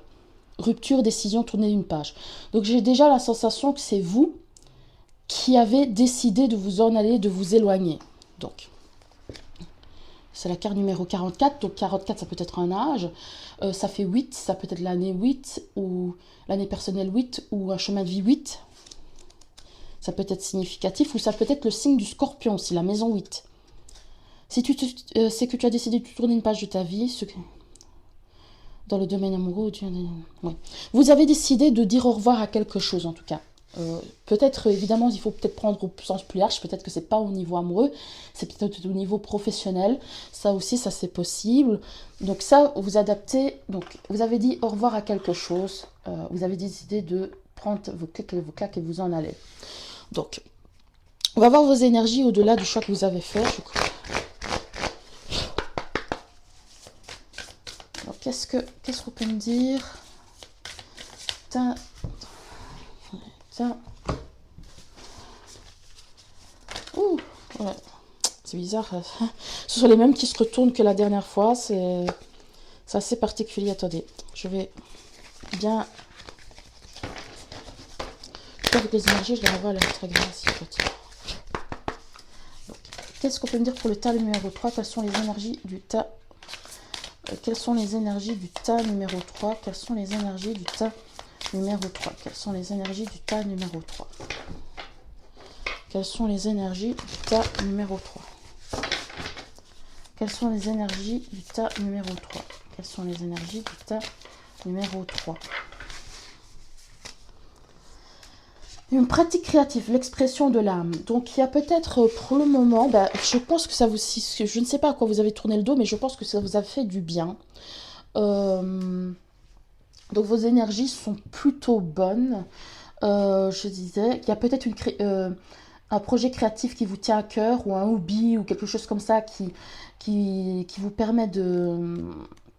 Speaker 1: Rupture, décision, tourner une page. Donc, j'ai déjà la sensation que c'est vous qui avez décidé de vous en aller, de vous éloigner. Donc, c'est la carte numéro 44. Donc 44, ça peut être un âge. Ça fait 8, ça peut être l'année 8 ou l'année personnelle 8 ou un chemin de vie 8. Ça peut être significatif ou ça peut être le signe du scorpion aussi, la maison 8. Si c'est que tu as décidé de tourner une page de ta vie, dans le domaine amoureux, ouais. Vous avez décidé de dire au revoir à quelque chose en tout cas. Peut-être, évidemment, il faut peut-être prendre au sens plus large. Peut-être que c'est pas au niveau amoureux, c'est peut-être au niveau professionnel. Ça aussi, ça c'est possible. Donc ça, vous adaptez. Donc vous avez dit au revoir à quelque chose. Vous avez décidé de prendre vos claques et vous en aller. Donc, on va voir vos énergies au-delà du choix que vous avez fait. Alors, qu'est-ce qu'on peut me dire? Tiens. Ouh, ouais. C'est bizarre. Ce sont les mêmes qui se retournent que la dernière fois. C'est assez particulier. Attendez, je vais bien... Avec les énergies, je les revois à la rétrograde. Qu'est-ce qu'on peut me dire pour le tas numéro 3? Quelles sont les énergies du tas? Quelles sont les énergies du tas numéro 3? Quelles sont les énergies du tas numéro 3? Quelles sont les énergies du tas numéro 3? Quelles sont les énergies du tas numéro 3? Quelles sont les énergies du tas numéro 3? Quelles sont les énergies du tas numéro 3? Une pratique créative, l'expression de l'âme. Donc il y a peut-être pour le moment, je pense que ça vous... Je ne sais pas à quoi vous avez tourné le dos, mais je pense que ça vous a fait du bien. Donc vos énergies sont plutôt bonnes. Je disais, il y a peut-être un projet créatif qui vous tient à cœur ou un hobby ou quelque chose comme ça qui vous permet de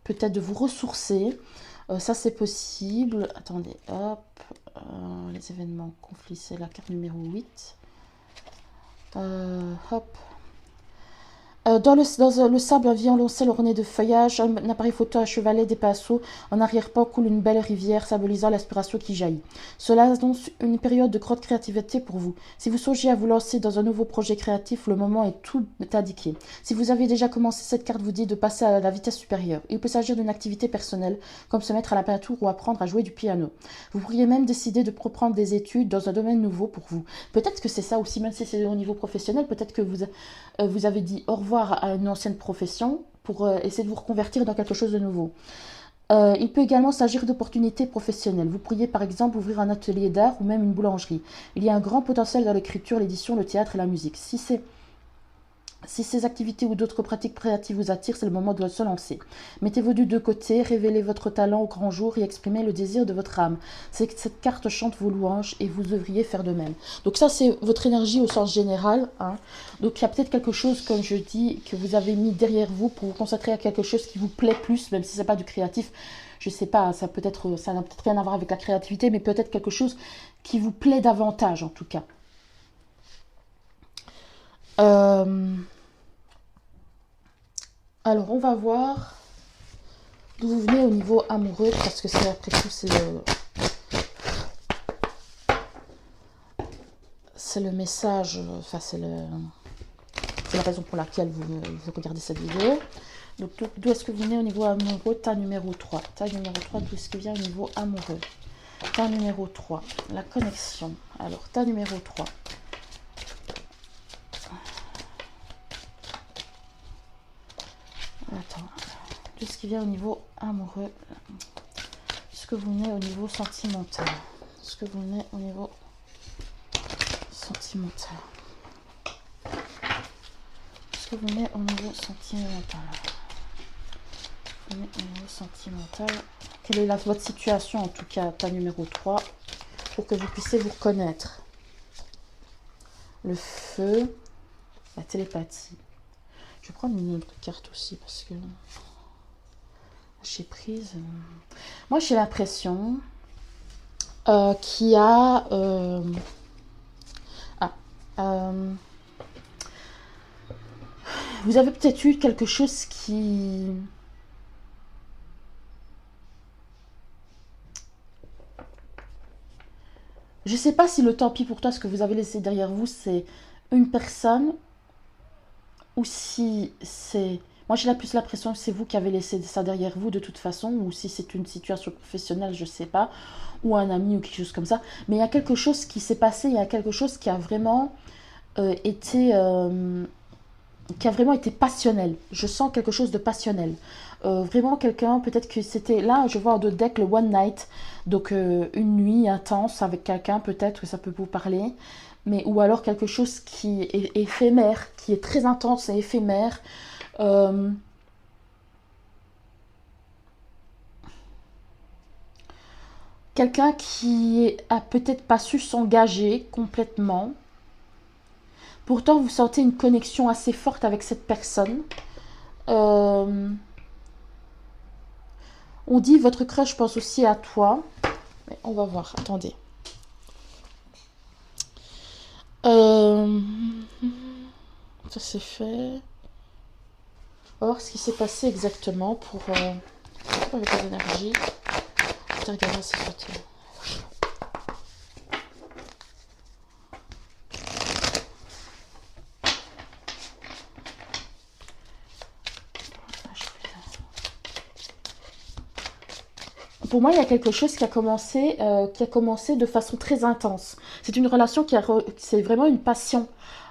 Speaker 1: peut-être de vous ressourcer. Ça c'est possible. Attendez, hop. Les événements, conflits, c'est la carte numéro 8. Hop. Dans le sable, un violoncelle orné de feuillages, un appareil photo à chevalet, des pinceaux. En arrière-plan coule une belle rivière symbolisant l'inspiration qui jaillit. Cela annonce une période de grande créativité pour vous. Si vous songez à vous lancer dans un nouveau projet créatif, le moment est tout indiqué. Si vous avez déjà commencé, cette carte vous dit de passer à la vitesse supérieure. Il peut s'agir d'une activité personnelle, comme se mettre à la peinture ou apprendre à jouer du piano. Vous pourriez même décider de reprendre des études dans un domaine nouveau pour vous. Peut-être que c'est ça aussi, même si c'est au niveau professionnel, peut-être que vous avez dit au revoir à une ancienne profession pour essayer de vous reconvertir dans quelque chose de nouveau. Il peut également s'agir d'opportunités professionnelles. Vous pourriez par exemple ouvrir un atelier d'art ou même une boulangerie. Il y a un grand potentiel dans l'écriture, l'édition, le théâtre et la musique. Si ces activités ou d'autres pratiques créatives vous attirent, c'est le moment de se lancer. Mettez vos doutes de côté, révélez votre talent au grand jour et exprimez le désir de votre âme. C'est que cette carte chante vos louanges et vous devriez faire de même. Donc ça, c'est votre énergie au sens général, hein. Donc il y a peut-être quelque chose, comme je dis, que vous avez mis derrière vous pour vous concentrer à quelque chose qui vous plaît plus, même si c'est pas du créatif. Je sais pas, ça n'a peut-être rien à voir avec la créativité, mais peut-être quelque chose qui vous plaît davantage en tout cas. Euh, alors on va voir d'où vous venez au niveau amoureux, parce que c'est après tout, c'est le message, enfin c'est la raison pour laquelle vous regardez cette vidéo. Donc d'où est-ce que vous venez au niveau amoureux? Tas numéro 3. Tas numéro 3, d'où est-ce que vient au niveau amoureux? Tas numéro 3, la connexion. Alors, tas numéro 3. Attends. D'où est-ce qui vient au niveau amoureux? Est-ce que vous venez au niveau sentimental? Est-ce que vous venez au niveau sentimental? Est-ce que vous venez au niveau sentimental? Vous venez au niveau sentimental. Quelle est votre situation, en tout cas, tas numéro 3, pour que vous puissiez vous reconnaître? Le feu, la télépathie. Je vais prendre une autre carte aussi, parce que j'ai prise... Moi, j'ai l'impression qu'il y a... vous avez peut-être eu quelque chose qui... Je sais pas si le tant pis pour toi, ce que vous avez laissé derrière vous, c'est une personne, ou si c'est... Moi, j'ai plus l'impression que c'est vous qui avez laissé ça derrière vous de toute façon, ou si c'est une situation professionnelle, je sais pas, ou un ami ou quelque chose comme ça. Mais il y a quelque chose qui s'est passé, il y a quelque chose qui a vraiment été... qui a vraiment été passionnel. Je sens quelque chose de passionnel. Vraiment quelqu'un, peut-être que c'était là, je vois en deux decks le one night, donc une nuit intense avec quelqu'un, peut-être que ça peut vous parler, mais ou alors quelque chose qui est éphémère, qui est très intense et éphémère. Euh, Quelqu'un qui a peut-être pas su s'engager complètement. Pourtant, vous sentez une connexion assez forte avec cette personne. Euh, on dit votre crush pense aussi à toi. Mais on va voir, attendez. Euh, Ça c'est fait. On va voir ce qui s'est passé exactement pour avec les énergies. Je vais regarder si c'était. Pour moi, il y a quelque chose qui a commencé de façon très intense. C'est une relation c'est vraiment une passion.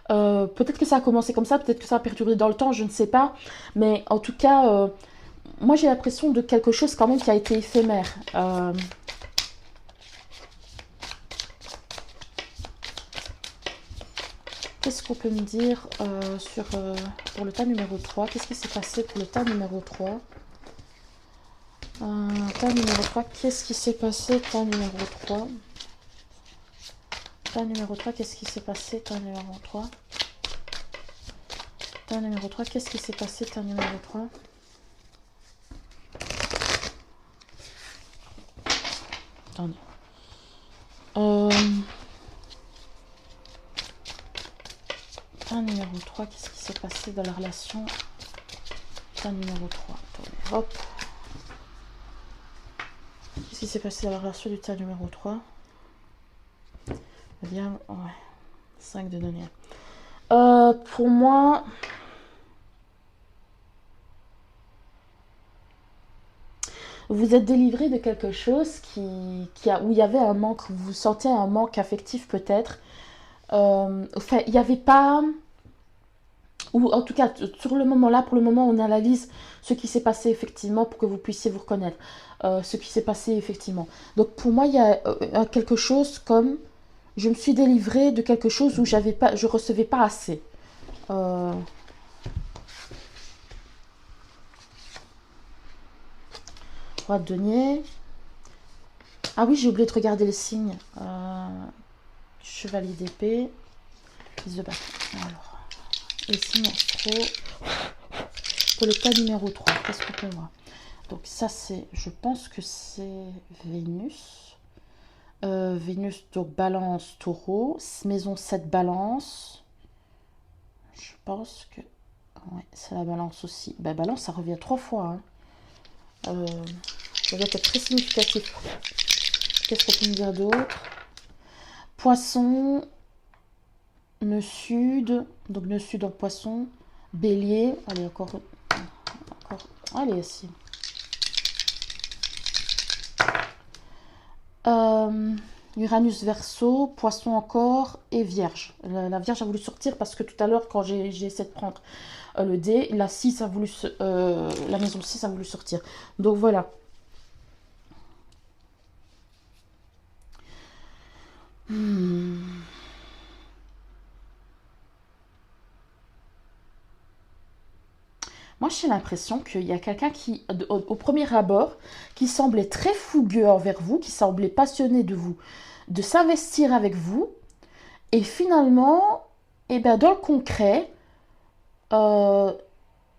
Speaker 1: Peut-être que ça a commencé comme ça, peut-être que ça a perduré dans le temps, je ne sais pas. Mais en tout cas, moi j'ai l'impression de quelque chose quand même qui a été éphémère. Qu'est-ce qu'on peut me dire pour le tas numéro 3? Qu'est-ce qui s'est passé pour le tas numéro 3? Tas numéro 3, qu'est-ce qui s'est passé? Tas numéro 3. Tas numéro 3, qu'est-ce qui s'est passé? Tas numéro 3. Tas numéro 3, qu'est-ce qui s'est passé? Tas numéro 3. Attendez. Tas numéro 3. Qu'est-ce qui s'est passé dans la relation du tas numéro 3? Attendez, hop. Qu'est-ce qui s'est passé dans la relation du tas numéro 3? Eh bien, ouais. 5 de denier. Pour moi... Vous êtes délivré de quelque chose où il y avait un manque, vous sentez un manque affectif peut-être. Enfin, il n'y avait pas, ou en tout cas, sur le moment là, pour le moment, on analyse ce qui s'est passé effectivement pour que vous puissiez vous reconnaître. Ce qui s'est passé effectivement. Donc pour moi, il y a quelque chose comme, je me suis délivré de quelque chose où je recevais pas assez. Euh, 3 de denier. Ah oui, j'ai oublié de regarder les signes. Chevalier d'épée. Fils de bâton. Alors, les signes astraux. Pour le cas numéro 3, qu'est-ce qu'on peut voir? Donc ça c'est, je pense que c'est Vénus. Vénus, donc balance, taureau. Maison 7 balance. Je pense que... Ouais, c'est la balance aussi. Ben, balance, ça revient 3 fois. Hein. Ça doit être très significatif. Qu'est-ce qu'on peut me dire d'autre? Poisson, nœud sud. Donc nœud sud en poisson. Bélier. Allez, encore. Allez, si. Uranus Verseau, Poisson encore et Vierge. La Vierge a voulu sortir parce que tout à l'heure, quand j'ai essayé de prendre le dé, la 6 a voulu, la maison 6 a voulu sortir. Donc voilà. Moi, j'ai l'impression qu'il y a quelqu'un qui, au premier abord, qui semblait très fougueux envers vous, qui semblait passionné de vous, de s'investir avec vous. Et finalement, eh ben, dans le concret, euh,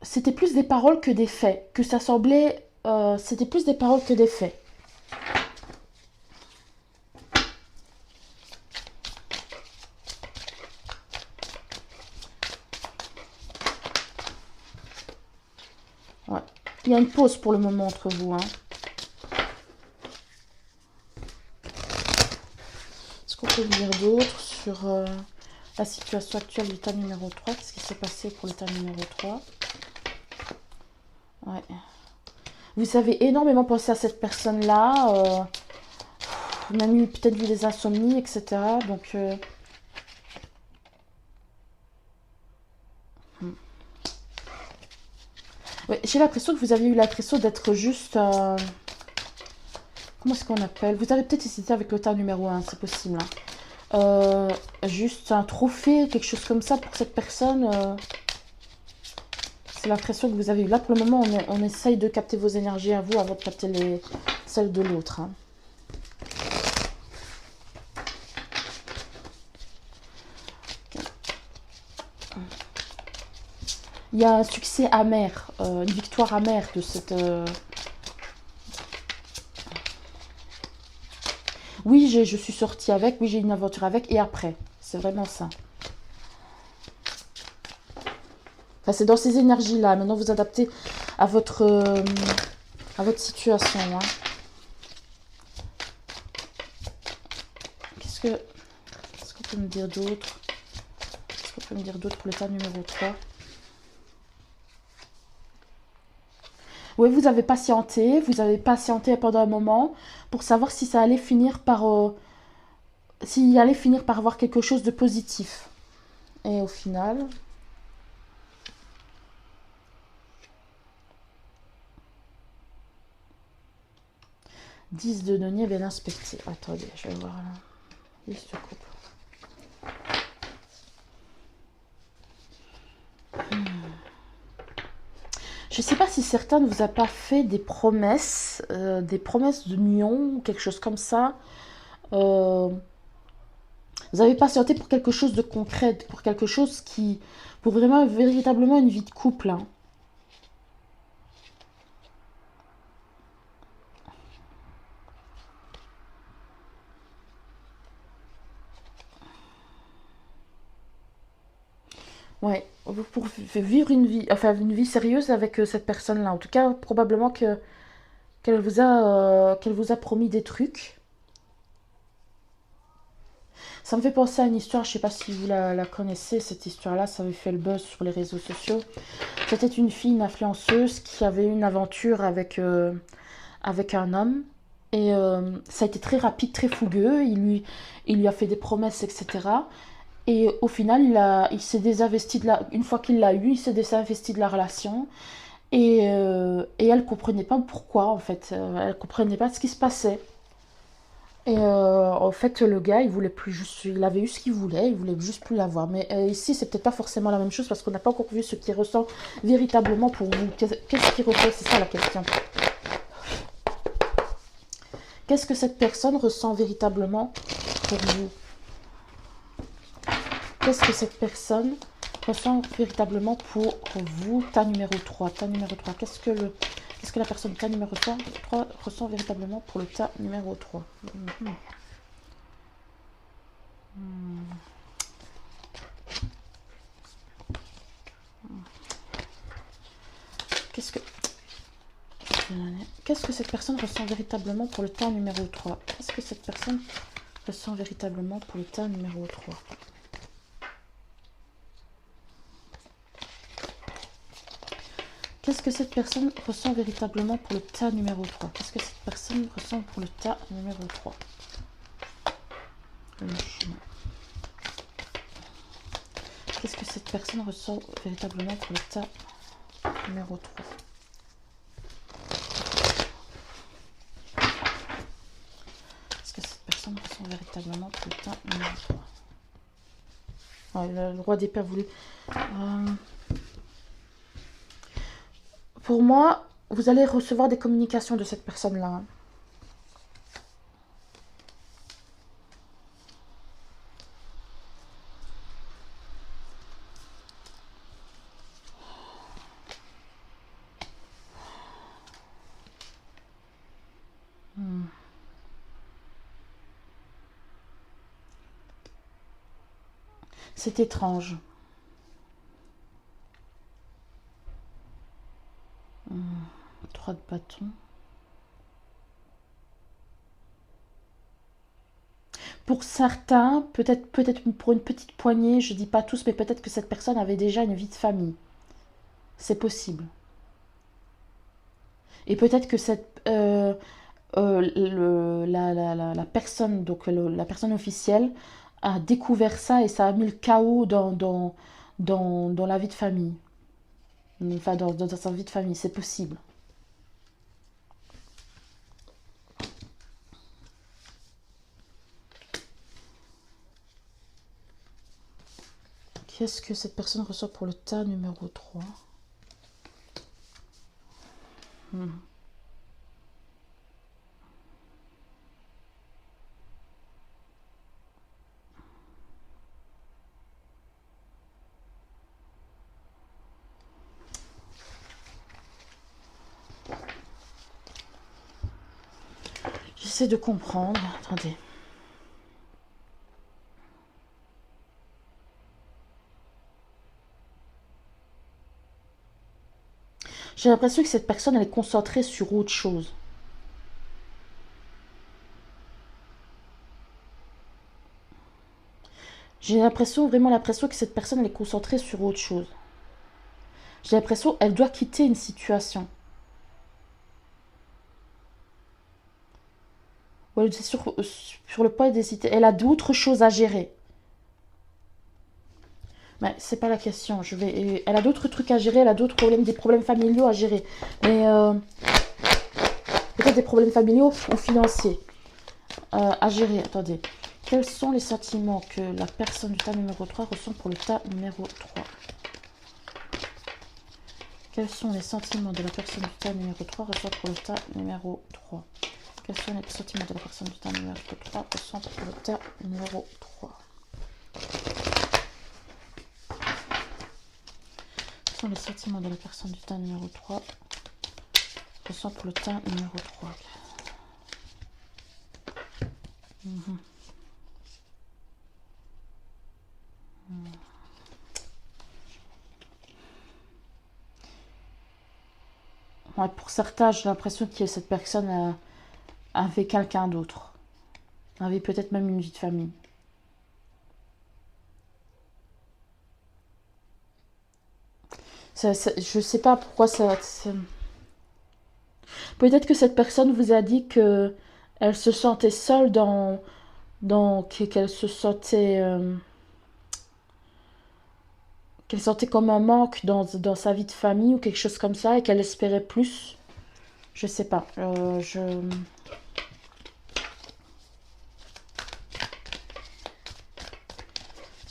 Speaker 1: c'était plus des paroles que des faits. Que ça semblait... c'était plus des paroles que des faits. Ouais. Il y a une pause pour le moment entre vous. Hein. Est-ce qu'on peut dire d'autre sur la situation actuelle du tas numéro 3? Qu'est-ce qui s'est passé pour le tas numéro 3? Ouais. Vous avez énormément pensé à cette personne-là. Même eu peut-être vu des insomnies, etc. Donc... ouais, j'ai l'impression que vous avez eu l'impression d'être juste... comment est-ce qu'on appelle? Vous avez peut-être hésité avec le tas numéro 1, c'est possible. Hein. Juste un trophée, quelque chose comme ça pour cette personne. C'est l'impression que vous avez eu. Là, pour le moment, on essaye de capter vos énergies à vous avant de capter celles de l'autre. Hein. Il y a un succès amer, une victoire amère de cette... Oui, je suis sortie avec, oui, j'ai une aventure avec, et après. C'est vraiment ça. Enfin, c'est dans ces énergies-là. Maintenant, vous adaptez à votre situation. Hein. Qu'est-ce qu'on peut me dire d'autre? Qu'est-ce qu'on peut me dire d'autre pour l'état numéro 3? Oui, vous avez patienté pendant un moment pour savoir si ça allait finir par... s'il allait finir par avoir quelque chose de positif. Et au final... 10 de denier bien inspecté. Attendez, je vais voir là. 10 de coupe. Je ne sais pas si certains ne vous a pas fait des promesses d'union ou quelque chose comme ça. Vous avez patienté pour quelque chose de concret, pour quelque chose pour vraiment, véritablement une vie de couple. Hein. Ouais, pour vivre une vie sérieuse avec cette personne-là. En tout cas, probablement que qu'elle vous a promis des trucs. Ça me fait penser à une histoire, je sais pas si vous la connaissez, cette histoire-là, ça avait fait le buzz sur les réseaux sociaux. C'était une fille, une influenceuse, qui avait eu une aventure avec un homme. Et ça a été très rapide, très fougueux. Il lui a fait des promesses, etc. Et au final, il s'est désinvesti une fois qu'il l'a eu, il s'est désinvesti de la relation. Et elle comprenait pas pourquoi, en fait. Elle comprenait pas ce qui se passait. Et en fait, le gars, il voulait plus juste, il avait eu ce qu'il voulait, il voulait juste plus l'avoir. Mais ici, c'est peut-être pas forcément la même chose parce qu'on n'a pas encore vu ce qu'il ressent véritablement pour vous. Qu'est-ce qu'il ressent? C'est ça la question. Qu'est-ce que cette personne ressent véritablement pour vous? Qu'est-ce que cette personne ressent véritablement pour vous? Ta numéro 3. Ta numéro 3. Qu'est-ce que la personne ta numéro 3 ressent véritablement pour le tas numéro 3? Qu'est-ce que Qu'est-ce que cette personne ressent véritablement pour le tas numéro 3? Qu'est-ce que cette personne ressent véritablement pour le tas numéro 3? Qu'est-ce que cette personne ressent véritablement pour le tas numéro 3? Qu'est-ce que cette personne ressent pour le tas numéro 3? Qu'est-ce que cette personne ressent véritablement pour le tas numéro 3? Qu'est-ce que cette personne ressent véritablement pour le tas numéro 3? Le roi d'épée a voulu... Pour moi, vous allez recevoir des communications de cette personne-là. C'est étrange. 3 de bâton. Pour certains, peut-être pour une petite poignée, je dis pas tous, mais peut-être que cette personne avait déjà une vie de famille. C'est possible. Et peut-être que la personne, donc la personne officielle, a découvert ça et ça a mis le chaos dans la vie de famille. Enfin, dans sa vie de famille, c'est possible. Qu'est-ce que cette personne reçoit pour le tas numéro 3? J'essaie de comprendre. Attendez. J'ai l'impression que cette personne, elle est concentrée sur autre chose. J'ai vraiment l'impression que cette personne, elle est concentrée sur autre chose. J'ai l'impression qu'elle doit quitter une situation. Ou elle est sur le point d'hésiter. Elle a d'autres choses à gérer. Mais c'est pas la question. Elle a d'autres trucs à gérer, elle a d'autres problèmes, des problèmes familiaux à gérer. Mais peut-être des problèmes familiaux ou financiers à gérer. Attendez. Quels sont les sentiments que la personne du tas numéro 3 ressent pour le tas numéro 3? Quels sont les sentiments de la personne du tas numéro 3 ressent pour le tas numéro 3? Quels sont les sentiments de la personne du tas numéro 3 ressent pour le tas numéro 3? Quels sont les sentiments de la personne du tas numéro 3 ressent pour le tas numéro 3? Ouais, pour certains, j'ai l'impression que cette personne avait quelqu'un d'autre. Avait peut-être même une vie de famille. Je sais pas pourquoi ça. Peut-être que cette personne vous a dit que elle se sentait seule qu'elle se sentait qu'elle sentait comme un manque dans sa vie de famille ou quelque chose comme ça et qu'elle espérait plus. Je sais pas. Est-ce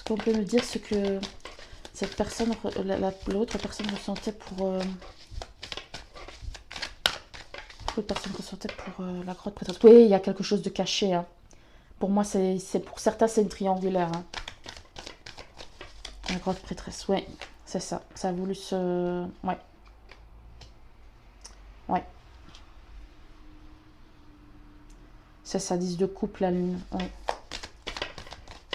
Speaker 1: qu'on peut me dire ce que cette personne, l'autre personne ressentait pour l'autre personne ressentait pour la grotte prêtresse. Oui, il y a quelque chose de caché. Hein. Pour moi, pour certains, c'est une triangulaire. Hein. La grotte prêtresse, ouais, c'est ça. Ça a voulu se... Ouais. Ouais. C'est ça, 10 de coupe, la lune. Ouais.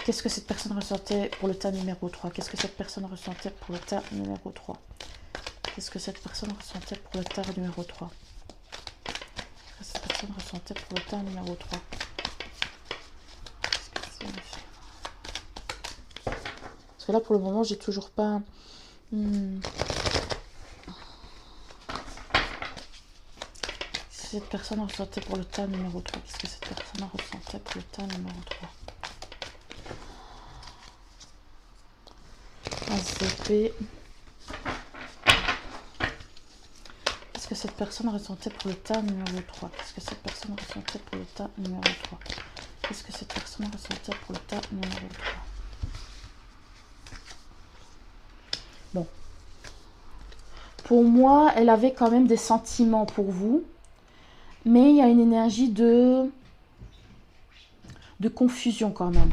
Speaker 1: Qu'est-ce que cette personne ressentait pour le tas numéro 3? Qu'est-ce que cette personne ressentait pour le tas numéro 3? Qu'est-ce que cette personne ressentait pour le tas numéro 3? Qu'est-ce que cette personne ressentait pour le tas numéro 3? Parce que là, pour le moment, j'ai toujours pas... Cette personne ressentait pour le tas numéro 3. Qu'est-ce que cette personne ressentait pour le tas numéro 3? ACP. Qu'est-ce que cette personne ressentait pour le tas numéro 3? Qu'est-ce que cette personne ressentait pour le tas numéro 3? Qu'est-ce que cette personne ressentait pour le tas numéro 3? Bon. Pour moi, elle avait quand même des sentiments pour vous. Mais il y a une énergie de confusion quand même.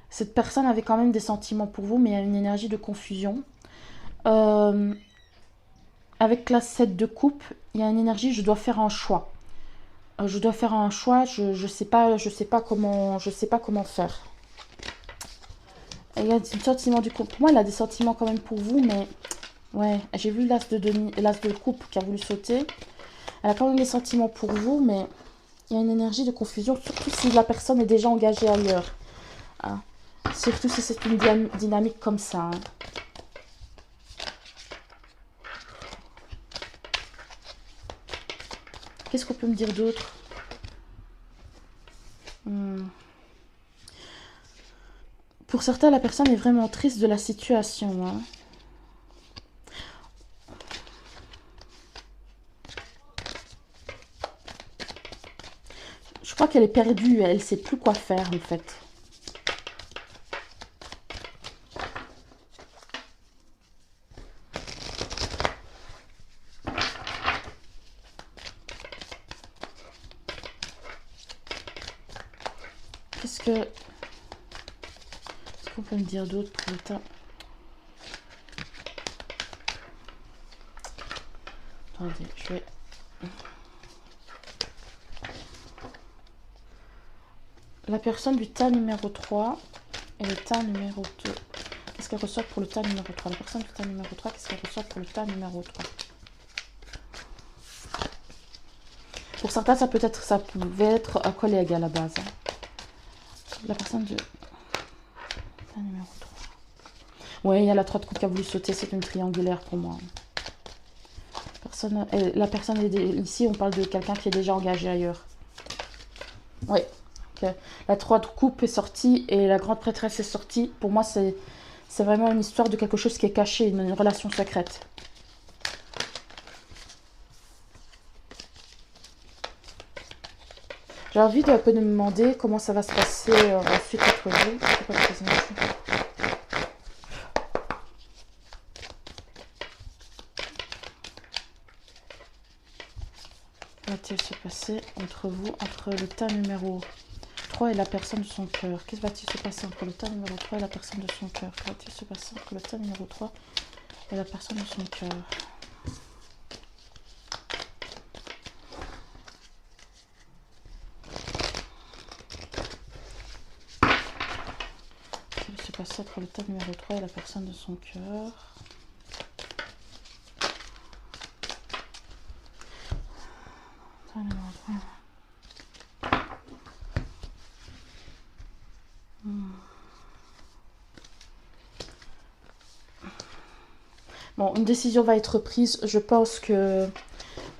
Speaker 1: Cette personne avait quand même des sentiments pour vous, mais il y a une énergie de confusion. Avec la 7 de coupe, il y a une énergie, je dois faire un choix. Je dois faire un choix, je sais pas comment faire. Et il y a des sentiments du couple. Pour moi, elle a des sentiments quand même pour vous, mais ouais, j'ai vu l'as de coupe qui a voulu sauter. Elle a quand même des sentiments pour vous, mais il y a une énergie de confusion, surtout si la personne est déjà engagée ailleurs. Hein. Surtout si c'est une dynamique comme ça. Hein. Qu'est-ce qu'on peut me dire d'autre? Pour certains, la personne est vraiment triste de la situation. Hein. Je crois qu'elle est perdue, elle ne sait plus quoi faire en fait. Qu'est-ce qu'on peut me dire d'autre pour le temps? Attendez, je vais... La personne du tas numéro 3 et le tas numéro 2. Qu'est-ce qu'elle reçoit pour le tas numéro 3? La personne du tas numéro 3, qu'est-ce qu'elle reçoit pour le tas numéro 3? Pour certains, ça pouvait être un collègue à la base. Hein. La personne du tas numéro 3. Oui, il y a la 3 de coupe qui a voulu sauter, c'est une triangulaire pour moi. La personne est ici, on parle de quelqu'un qui est déjà engagé ailleurs. Oui. Okay. La 3 de coupe est sortie et la grande prêtresse est sortie. Pour moi, c'est vraiment une histoire de quelque chose qui est caché, une relation secrète. J'ai envie de me demander comment ça va se passer ensuite entre vous. Va-t-il se passer entre vous, entre le tas numéro 3 et la personne de son cœur? Qu'est-ce va-t-il se passer entre le tas numéro 3 et la personne de son cœur? Que va-t-il se passer entre le tas numéro 3 et la personne de son cœur? Qu'est-ce qui va se passer entre le tas numéro 3 et la personne de son cœur? Bon, une décision va être prise. Je pense que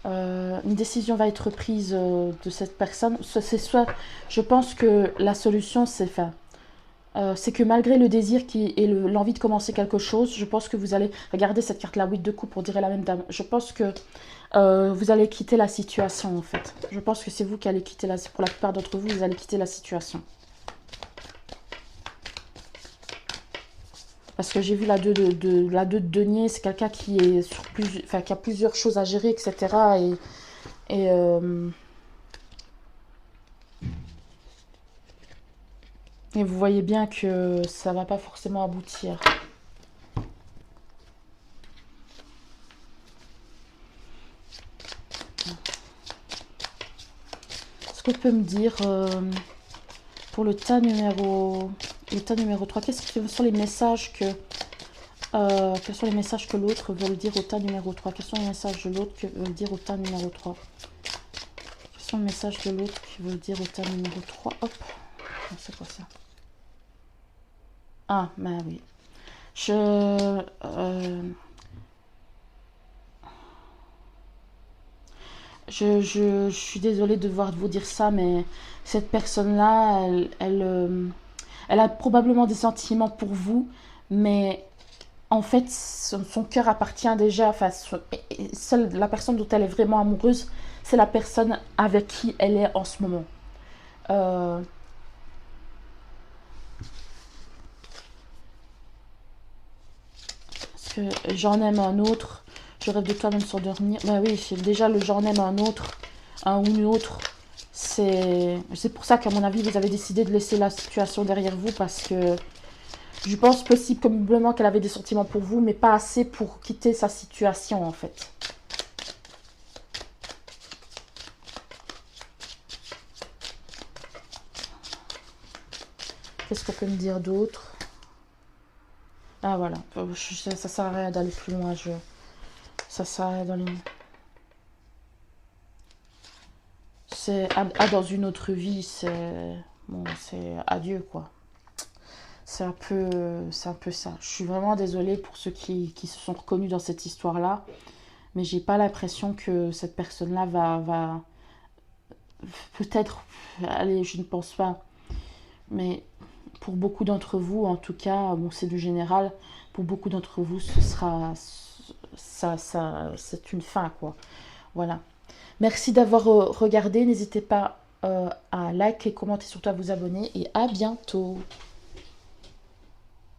Speaker 1: une décision va être prise de cette personne. C'est soit, je pense que la solution, c'est que malgré le désir et l'envie de commencer quelque chose, je pense que vous allez regarder cette carte-là, 8 de coupe pour dire la même dame. Je pense que vous allez quitter la situation en fait. Je pense que c'est vous qui allez quitter pour la plupart d'entre vous, vous allez quitter la situation. Parce que j'ai vu la 2 de denier, c'est quelqu'un qui est sur qui a plusieurs choses à gérer, etc. Et et vous voyez bien que ça va pas forcément aboutir. Est-ce que tu peux me dire pour le tas numéro 3, quels sont les messages quels sont les messages que l'autre veut dire au tas numéro 3? Quels sont les messages de l'autre que veut dire au tas numéro 3? Quels sont les messages de l'autre qui veut dire au tas numéro 3? Hop, c'est quoi ça? Ah, bah oui. Je suis désolée de devoir vous dire ça, mais cette personne-là, elle a probablement des sentiments pour vous, mais en fait, son cœur appartient déjà, enfin, seule la personne dont elle est vraiment amoureuse, c'est la personne avec qui elle est en ce moment. Euh, parce que j'en aime un autre, je rêve de toi même sans dormir. Bah oui, c'est déjà le j'en aime un autre, un ou une autre. C'est pour ça qu'à mon avis, vous avez décidé de laisser la situation derrière vous parce que je pense possiblement qu'elle avait des sentiments pour vous, mais pas assez pour quitter sa situation en fait. Qu'est-ce qu'on peut me dire d'autre? Ah voilà, ça sert à rien d'aller plus loin. Ça sert à rien d'aller. C'est dans une autre vie, c'est adieu quoi. C'est un peu ça. Je suis vraiment désolée pour ceux qui se sont reconnus dans cette histoire-là, mais j'ai pas l'impression que cette personne-là va peut-être, allez, je ne pense pas, mais pour beaucoup d'entre vous, en tout cas, bon, c'est du général, pour beaucoup d'entre vous, ce sera c'est une fin quoi. Voilà. Merci d'avoir regardé. N'hésitez pas à liker, commenter, surtout à vous abonner et à bientôt.